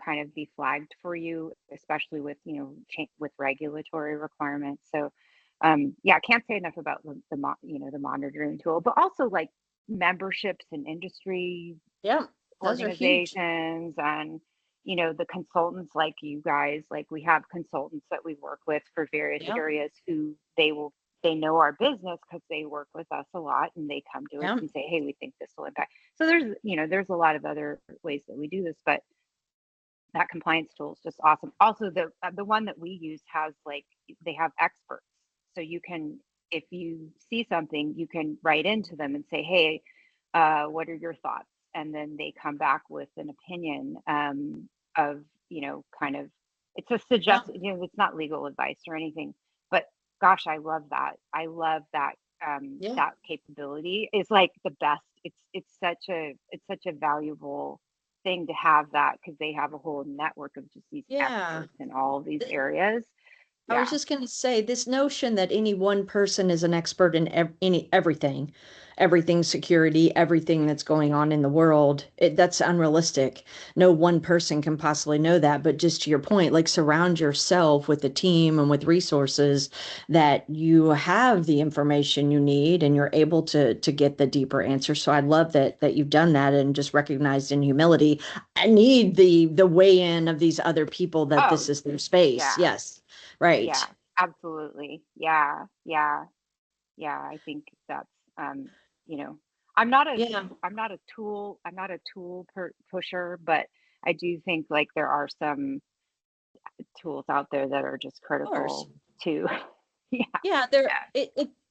S2: kind of be flagged for you, especially with, with regulatory requirements. So, yeah, I can't say enough about the monitoring tool, but also like memberships and industry
S1: Yeah. Those are huge.
S2: organizations, and the consultants like you guys. Like, we have consultants that we work with for various
S1: Yeah.
S2: areas who they know our business because they work with us a lot, and they come to us
S1: Yeah.
S2: and say, hey, we think this will impact. So there's a lot of other ways that we do this, but that compliance tool is just awesome. Also, the one that we use has, like, they have experts, so you can, if you see something, you can write into them and say, hey, what are your thoughts? And then they come back with an opinion, of, kind of, it's a
S1: Yeah.
S2: suggestion, it's not legal advice or anything, but gosh, I love that,
S1: Yeah.
S2: that capability is like the best. It's such a valuable thing to have that, because they have a whole network of just these
S1: Yeah.
S2: experts in all of these areas.
S1: I was
S2: Yeah.
S1: just going to say this notion that any one person is an expert in everything security, everything that's going on in the world, that's unrealistic. No one person can possibly know that. But just to your point, like surround yourself with a team and with resources that you have the information you need and you're able to get the deeper answers. So I love that you've done that and just recognized in humility. I need the weigh in of these other people that
S2: Oh,
S1: this is their space.
S2: yeah.
S1: Yes.
S2: Yeah.
S1: Right.
S2: Absolutely. Yeah. Yeah. Yeah. I think that's, um, you know, I'm not a,
S1: Yeah, of
S2: I'm not a pusher, but I do think like there are some tools out there that are just
S1: course.
S2: critical too. Yeah.
S1: Yeah,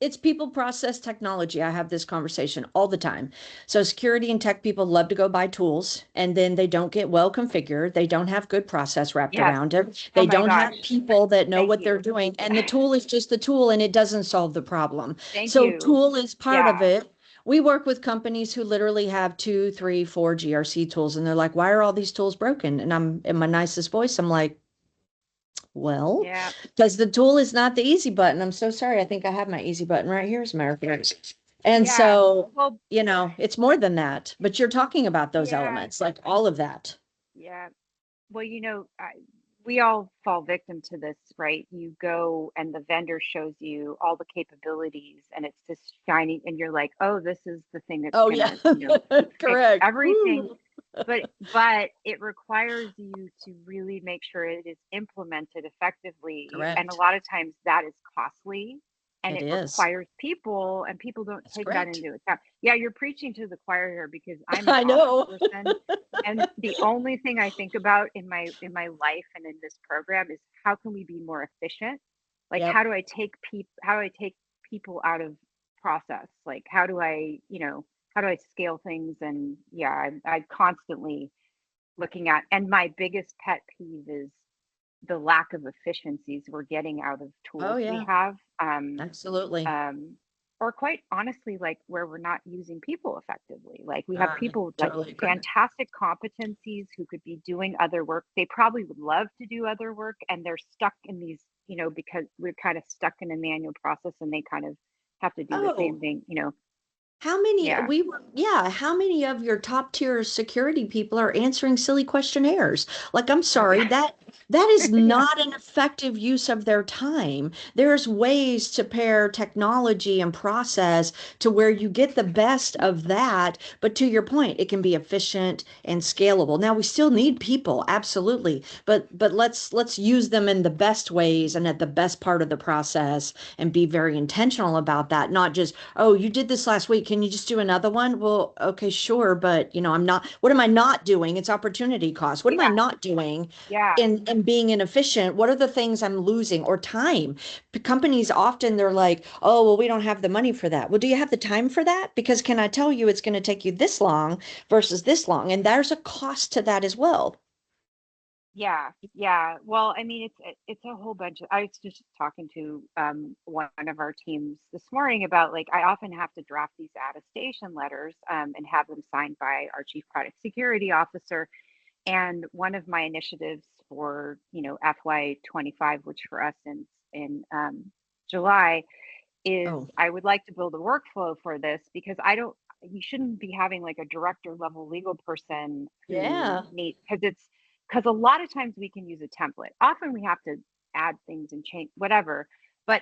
S1: it's people process technology. I have this conversation all the time. So security and tech people love to go buy tools and then they don't get well configured. They don't have good process wrapped
S2: Yes.
S1: around it.
S2: Oh
S1: They
S2: my
S1: don't have
S2: gosh.
S1: people that know
S2: Thank
S1: what they're
S2: you.
S1: doing. And the tool is just the tool and it doesn't solve the problem.
S2: Thank
S1: So
S2: you.
S1: tool is part of
S2: Yeah.
S1: it. We work with companies who literally have two, three, four GRC tools, and they're like, "Why are all these tools broken?" And I'm in my nicest voice, I'm like, well,
S2: Yeah.
S1: because the tool is not the easy button. I'm so sorry. I think I have my easy button right here, as a matter of fact. And
S2: Yeah.
S1: so,
S2: Well,
S1: it's more than that, but you're talking about those
S2: yeah.
S1: elements, like all of that.
S2: Yeah. Well, we all fall victim to this, right? You go and the vendor shows you all the capabilities and it's this shiny, and you're like, oh, this is the thing that's
S1: Oh, yeah.
S2: gonna, fix
S1: Correct.
S2: everything.
S1: Woo.
S2: But it requires you to really make sure it is implemented effectively. And a
S1: Correct.
S2: lot of times that is costly and
S1: It
S2: it
S1: is.
S2: requires people, and people don't
S1: That's
S2: take that
S1: correct.
S2: into account. Yeah, you're preaching to the choir here because I'm an
S1: I
S2: ops
S1: know.
S2: person, and the only thing I think about in my life and in this program is how can we be more efficient? Like
S1: Yep.
S2: how do I take people out of process? Like how do I scale things? And yeah, I constantly looking at, and my biggest pet peeve is the lack of efficiencies we're getting out of
S1: Oh,
S2: tools we
S1: yeah.
S2: have.
S1: Absolutely.
S2: Um, or quite honestly, like where we're not using people effectively. Like we have
S1: I
S2: people with like
S1: totally agree.
S2: fantastic competencies who could be doing other work. They probably would love to do other work and they're stuck in these, because we're kind of stuck in a manual process and they kind of have to do the
S1: Oh,
S2: same thing. Yeah.
S1: How many of your top tier security people are answering silly questionnaires? Like, I'm
S2: Oh
S1: sorry,
S2: yeah.
S1: that is
S2: Yeah.
S1: not an effective use of their time. There's ways to pair technology and process to where you get the best of that, but to your point, it can be efficient and scalable. Now, we still need people, absolutely, but let's use them in the best ways and at the best part of the process and be very intentional about that, not just, oh, you did this last week. Can you just do another one? Well, okay, sure. But, what am I not doing? It's opportunity cost. What am I
S2: Yeah.
S1: not doing
S2: Yeah.
S1: in being inefficient? What are the things I'm losing or time? Companies often they're like, oh, well, we don't have the money for that. Well, do you have the time for that? Because can I tell you it's going to take you this long versus this long? And there's a cost to that as well.
S2: Yeah, yeah. Well, I mean, it's a whole bunch of. I was just talking to one of our teams this morning about like I often have to draft these attestation letters and have them signed by our chief product security officer. And one of my initiatives for FY25, which for us in July, is
S1: Oh,
S2: I would like to build a workflow for this because I don't you shouldn't be having like a director level legal person who
S1: yeah.
S2: need because a lot of times we can use a template. Often we have to add things and change whatever, but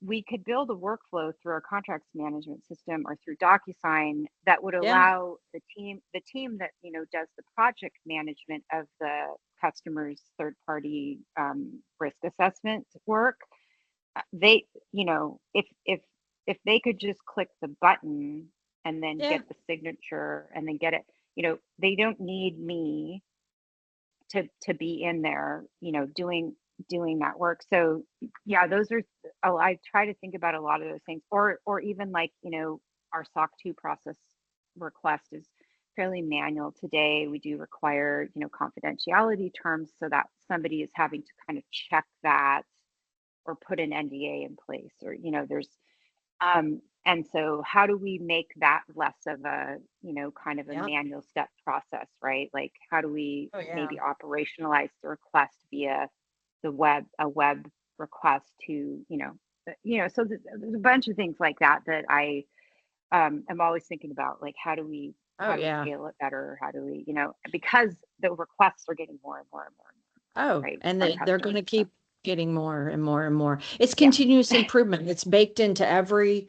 S2: we could build a workflow through our contracts management system or through DocuSign that would
S1: Yeah.
S2: allow the team that does the project management of the customer's third party risk assessment work. They if they could just click the button and then
S1: Yeah.
S2: get the signature and then get it, they don't need me to be in there, doing that work. So yeah, those are, oh, I try to think about a lot of those things, or even like, our SOC 2 process request is fairly manual today. We do require, confidentiality terms so that somebody is having to kind of check that or put an NDA in place, or there's and so how do we make that less of a, kind of a
S1: Yeah.
S2: manual step process, right? Like how do we
S1: Oh, yeah.
S2: maybe operationalize the request via a web request to, so there's a bunch of things like that that I'm always thinking about, like
S1: Oh
S2: how do we
S1: yeah.
S2: scale it better? How do we, because the requests are getting more and more and more and
S1: Oh,
S2: more, right,
S1: and
S2: from
S1: they're going to
S2: customers. So
S1: keep getting more and more and more. It's
S2: yeah,
S1: continuous improvement. It's baked into every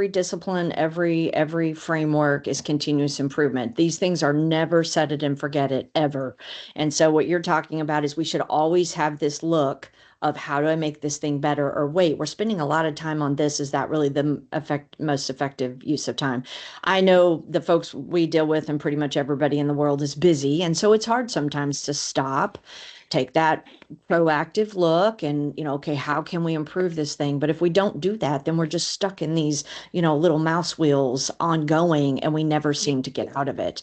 S1: discipline, every framework is continuous improvement. These things are never set it and forget it ever. And so what you're talking about is we should always have this look of how do I make this thing better? Or wait, we're spending a lot of time on this. Is that really the most effective use of time? I know the folks we deal with and pretty much everybody in the world is busy. And so it's hard sometimes to stop, take that proactive look and, okay, how can we improve this thing? But if we don't do that, then we're just stuck in these, little mouse wheels ongoing and we never
S2: yeah,
S1: seem to get out of it.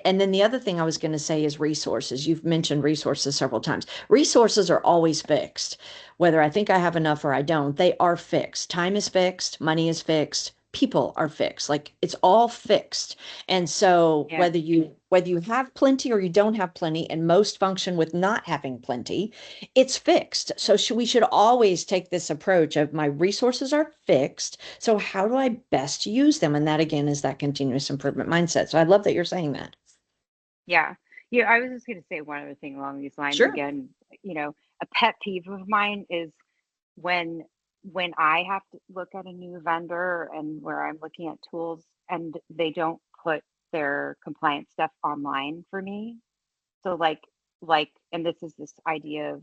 S1: And then the other thing I was going to say is resources. You've mentioned resources several times. Resources are always fixed. Whether I think I have enough or I don't, they are fixed. Time is fixed, money is fixed, people are fixed. Like it's all fixed. And so
S2: yeah,
S1: whether you have plenty or you don't have plenty, and most function with not having plenty, it's fixed. So we should always take this approach of my resources are fixed. So how do I best use them? And that again is that continuous improvement mindset. So I love that you're saying that.
S2: yeah, yeah. I was just going to say one other thing along these lines.
S1: Sure.
S2: Again, a pet peeve of mine is when I have to look at a new vendor and where I'm looking at tools and they don't put their compliance stuff online for me. So and this is this idea of,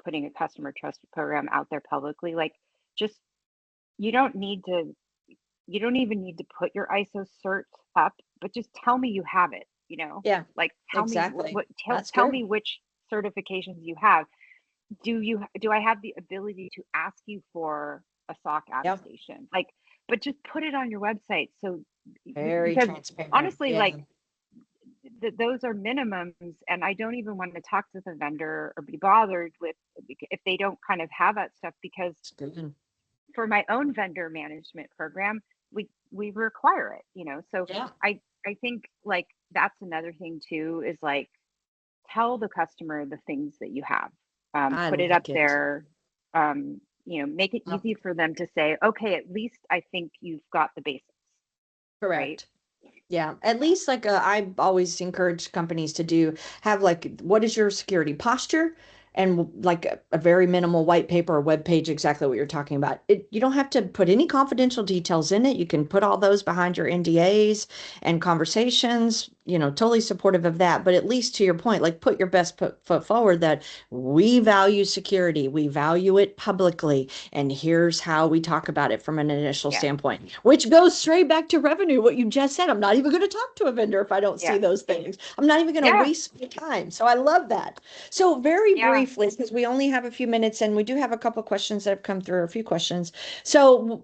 S2: putting a customer trust program out there publicly. Like just you don't need to you don't even need to put your ISO cert up, but just tell me you have it,
S1: Yeah,
S2: like tell me
S1: exactly. That's
S2: tell
S1: good.
S2: me which certifications you have. Do I have the ability to ask you for a SOC
S1: Yep.
S2: attestation? Like, but just put it on your website. So
S1: Very
S2: because
S1: transparent.
S2: honestly,
S1: Yeah.
S2: like those are minimums, and I don't even want to talk to the vendor or be bothered with if they don't kind of have that stuff, because
S1: It's good.
S2: for my own vendor management program, we require it, so
S1: Yeah.
S2: I think like that's another thing too, is like tell the customer the things that you have,
S1: I
S2: put it up
S1: like it.
S2: there, make it
S1: Yep.
S2: easy for them to say, okay, at least I think you've got the basics, right?
S1: Correct. Yeah, at least like I always encourage companies to have like what is your security posture and like a very minimal white paper or web page, exactly what you're talking about. You don't have to put any confidential details in it. You can put all those behind your NDAs and conversations, totally supportive of that. But at least to your point, like put your best foot forward that we value security, we value it publicly, and here's how we talk about it from an initial
S2: Yeah,
S1: standpoint, which goes straight back to revenue, what you just said. I'm not even going to talk to a vendor if I don't see
S2: yeah,
S1: those things. I'm not even going to
S2: yeah,
S1: waste my time. So I love that. So very
S2: yeah.
S1: briefly, because we only have a few minutes and we do have a couple questions that have come through, a few questions. So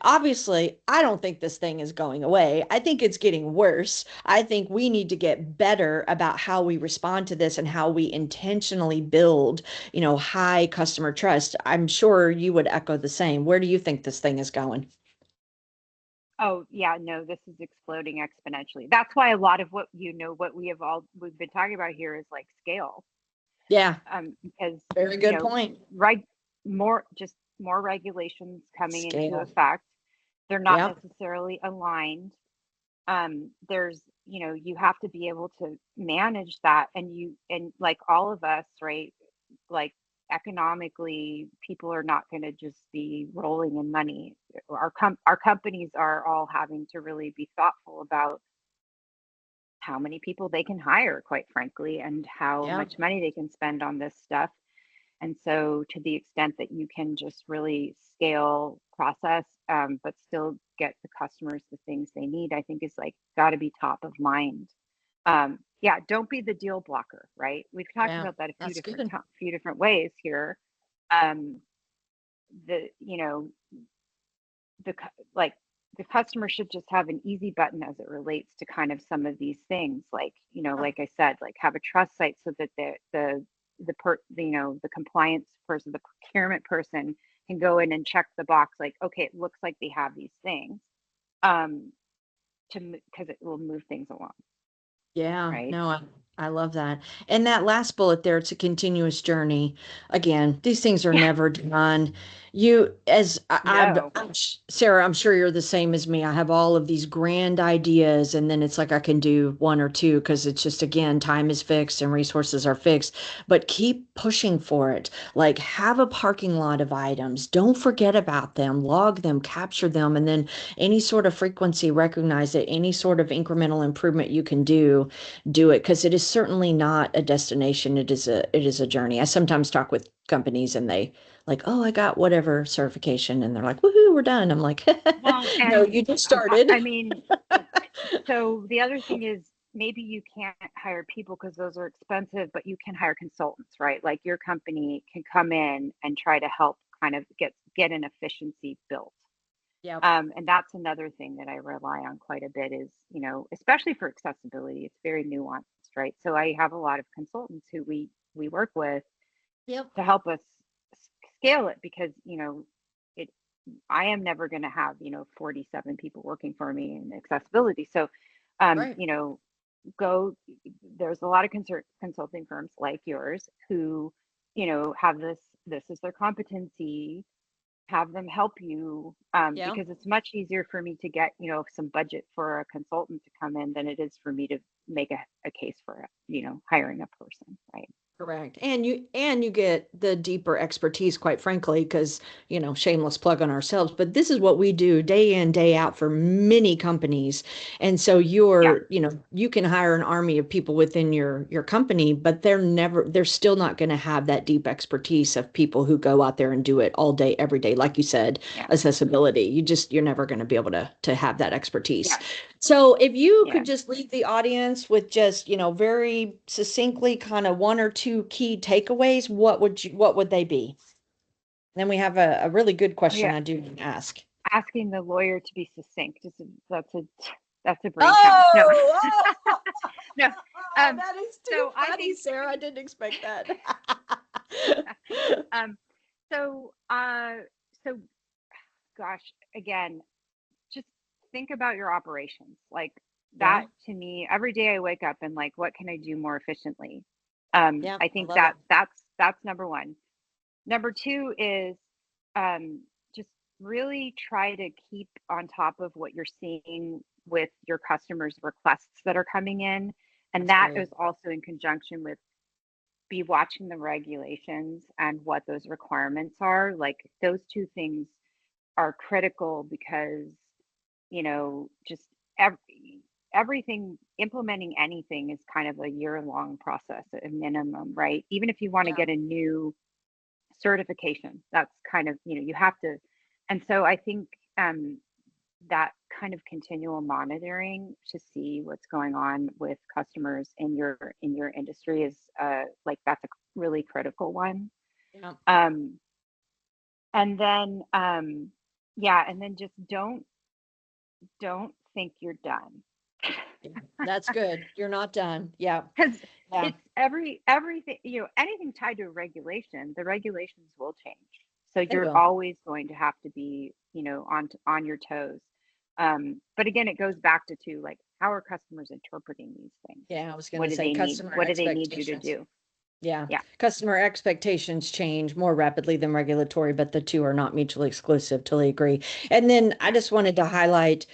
S1: obviously, I don't think this thing is going away. I think it's getting worse. I think we need to get better about how we respond to this and how we intentionally build, high customer trust. I'm sure you would echo the same. Where do you think this thing is going?
S2: Oh yeah, no, this is exploding exponentially. That's why a lot of what we've been talking about here is like scale,
S1: Yeah,
S2: as
S1: very good point.
S2: right, more regulations coming into
S1: Scale.
S2: effect. They're not
S1: Yep.
S2: necessarily aligned. There's, you have to be able to manage that, and like all of us, right? Like economically, people are not going to just be rolling in money. Our companies are all having to really be thoughtful about how many people they can hire, quite frankly, and how
S1: Yep.
S2: much money they can spend on this stuff. And so, to the extent that you can just really scale process, but still get the customers the things they need, I think is like got to be top of mind. Yeah, don't be the deal blocker, right? We've talked
S1: Yeah,
S2: about that a
S1: that's good.
S2: few different ways here. Um, the you know like the customer should just have an easy button as it relates to kind of some of these things, like, like I said, like have a trust site so that the compliance person, the procurement person can go in and check the box, like, okay, it looks like they have these things, um because it will move things along,
S1: Yeah,
S2: right?
S1: no, I I love that. And that last bullet there, it's a continuous journey. Again, these things are
S2: Yeah.
S1: never done. You, as
S2: No.
S1: Sarah, I'm sure you're the same as me. I have all of these grand ideas, and then it's like I can do one or two because it's just, again, time is fixed and resources are fixed. But keep pushing for it. Like, have a parking lot of items. Don't forget about them, log them, capture them, and then any sort of frequency, recognize it, any sort of incremental improvement you can do it because it is certainly not a destination. It is a journey. I sometimes talk with companies and they like, oh, I got whatever certification, and they're like, woohoo, we're done. I'm like,
S2: Well,
S1: no,
S2: and
S1: you just started.
S2: I mean, so the other thing is maybe you can't hire people because those are expensive, but you can hire consultants, right? Like your company can come in and try to help kind of get an efficiency built.
S1: Yep.
S2: And that's another thing that I rely on quite a bit is, especially for accessibility, it's very nuanced, right? So I have a lot of consultants who we work with
S1: Yep.
S2: to help us scale it because, it I am never going to have, 47 people working for me in accessibility. So, um,
S1: Right.
S2: you know, go there's a lot of consulting firms like yours who, have this is their competency, have them help you,
S1: Yeah.
S2: because it's much easier for me to get some budget for a consultant to come in than it is for me to make a case for hiring a person, right?
S1: Correct. And you get the deeper expertise, quite frankly, because, shameless plug on ourselves, but this is what we do day in, day out for many companies. And so
S2: Yeah,
S1: you can hire an army of people within your company, but they're still not going to have that deep expertise of people who go out there and do it all day, every day. Like you said,
S2: yeah,
S1: accessibility. You're never going to be able to have that expertise.
S2: yes,
S1: So if you could
S2: yes.
S1: just leave the audience with just, very succinctly kind of one or two key takeaways, what would they be? Then we have a really good
S2: Oh
S1: question
S2: yeah,
S1: I do want to ask.
S2: asking the lawyer to be succinct that's a brain challenge. No,
S1: Oh, oh,
S2: no. Um,
S1: that is too
S2: so I
S1: funny,
S2: think,
S1: Sarah. I didn't expect that.
S2: um, so uh, so gosh, again, just think about your operations. Like
S1: Yeah,
S2: that to me, every day I wake up and like, what can I do more efficiently?
S1: yeah,
S2: I
S1: I
S2: think
S1: love
S2: that
S1: it.
S2: that's number one. Number two is just really try to keep on top of what you're seeing with your customers' requests that are coming in. And
S1: That's
S2: that
S1: great.
S2: is also in conjunction with be watching the regulations and what those requirements are. Like those two things are critical because, just everything implementing anything is kind of a year-long process at a minimum, right? Even if you want to
S1: Yeah.
S2: get a new certification, that's kind of, you have to. And so I think um, that kind of continual monitoring to see what's going on with customers in your industry is like that's a really critical one.
S1: Yeah.
S2: Um, and then yeah, and then just don't think you're done.
S1: Yeah. That's good. You're not done. Yeah.
S2: Because
S1: Yeah.
S2: it's everything, anything tied to a regulation, the regulations will change. So
S1: They
S2: you're
S1: will.
S2: always going to have to be, on your toes. But again, it goes back to like how are customers interpreting these things?
S1: Yeah, I was going
S2: What
S1: to
S2: do
S1: say
S2: they need?
S1: customer
S2: What do they need you to
S1: expectations.
S2: do?
S1: Yeah,
S2: Yeah.
S1: customer expectations change more rapidly than regulatory, but the two are not mutually exclusive. Totally agree. And then I
S2: Yeah.
S1: just wanted to highlight,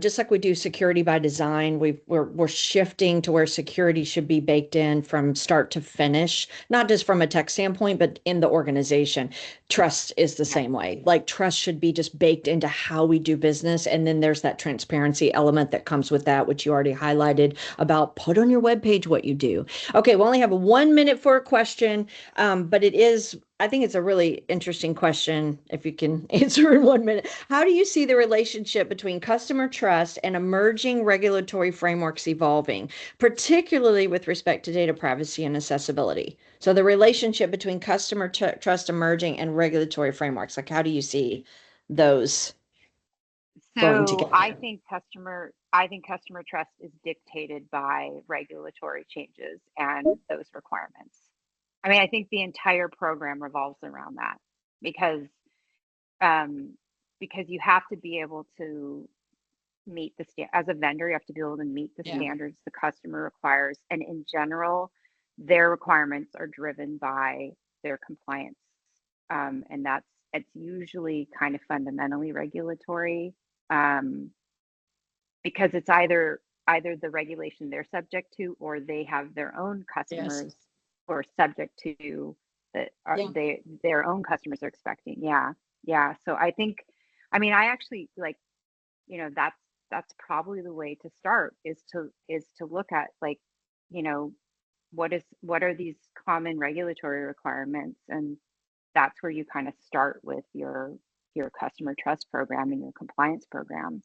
S1: just like we do security by design, we're shifting to where security should be baked in from start to finish, not just from a tech standpoint, but in the organization. Trust is the
S2: Yeah.
S1: same way. Like trust should be just baked into how we do business, and then there's that transparency element that comes with that, which you already highlighted about put on your webpage what you do. Okay, we only have 1 minute for a question, but I think it's a really interesting question if you can answer in 1 minute. How do you see the relationship between customer trust and emerging regulatory frameworks evolving, particularly with respect to data privacy and accessibility? So the relationship between customer trust emerging and regulatory frameworks, like how do you see those flowing
S2: So
S1: together?
S2: I think customer trust is dictated by regulatory changes and those requirements. I mean, I think the entire program revolves around that because um, because you have to be able to. meet as a vendor, you have to be able to meet the
S1: Yeah.
S2: standards the customer requires. And in general, their requirements are driven by their compliance. And it's usually kind of fundamentally regulatory, um, because it's either the regulation they're subject to, or they have their own
S1: Yes.
S2: customers who are subject to that are
S1: Yeah.
S2: their own customers are expecting. Yeah. Yeah. So I think, I mean, I actually like, that's probably the way to start, is to look at, like, you know, what are these common regulatory requirements, and that's where you kind of start with your customer trust program and your compliance program.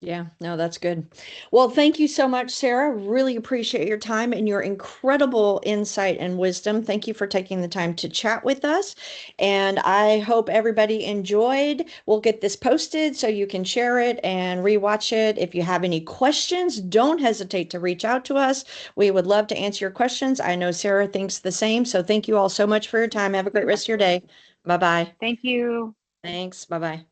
S1: Yeah, no, that's good. Well, thank you so much, Sarah. Really appreciate your time and your incredible insight and wisdom. Thank you for taking the time to chat with us. And I hope everybody enjoyed. We'll get this posted so you can share it and rewatch it. If you have any questions, don't hesitate to reach out to us. We would love to answer your questions. I know Sarah thinks the same. So thank you all so much for your time. Have a great rest of your day. Bye-bye.
S2: Thank you.
S1: Thanks. Bye-bye.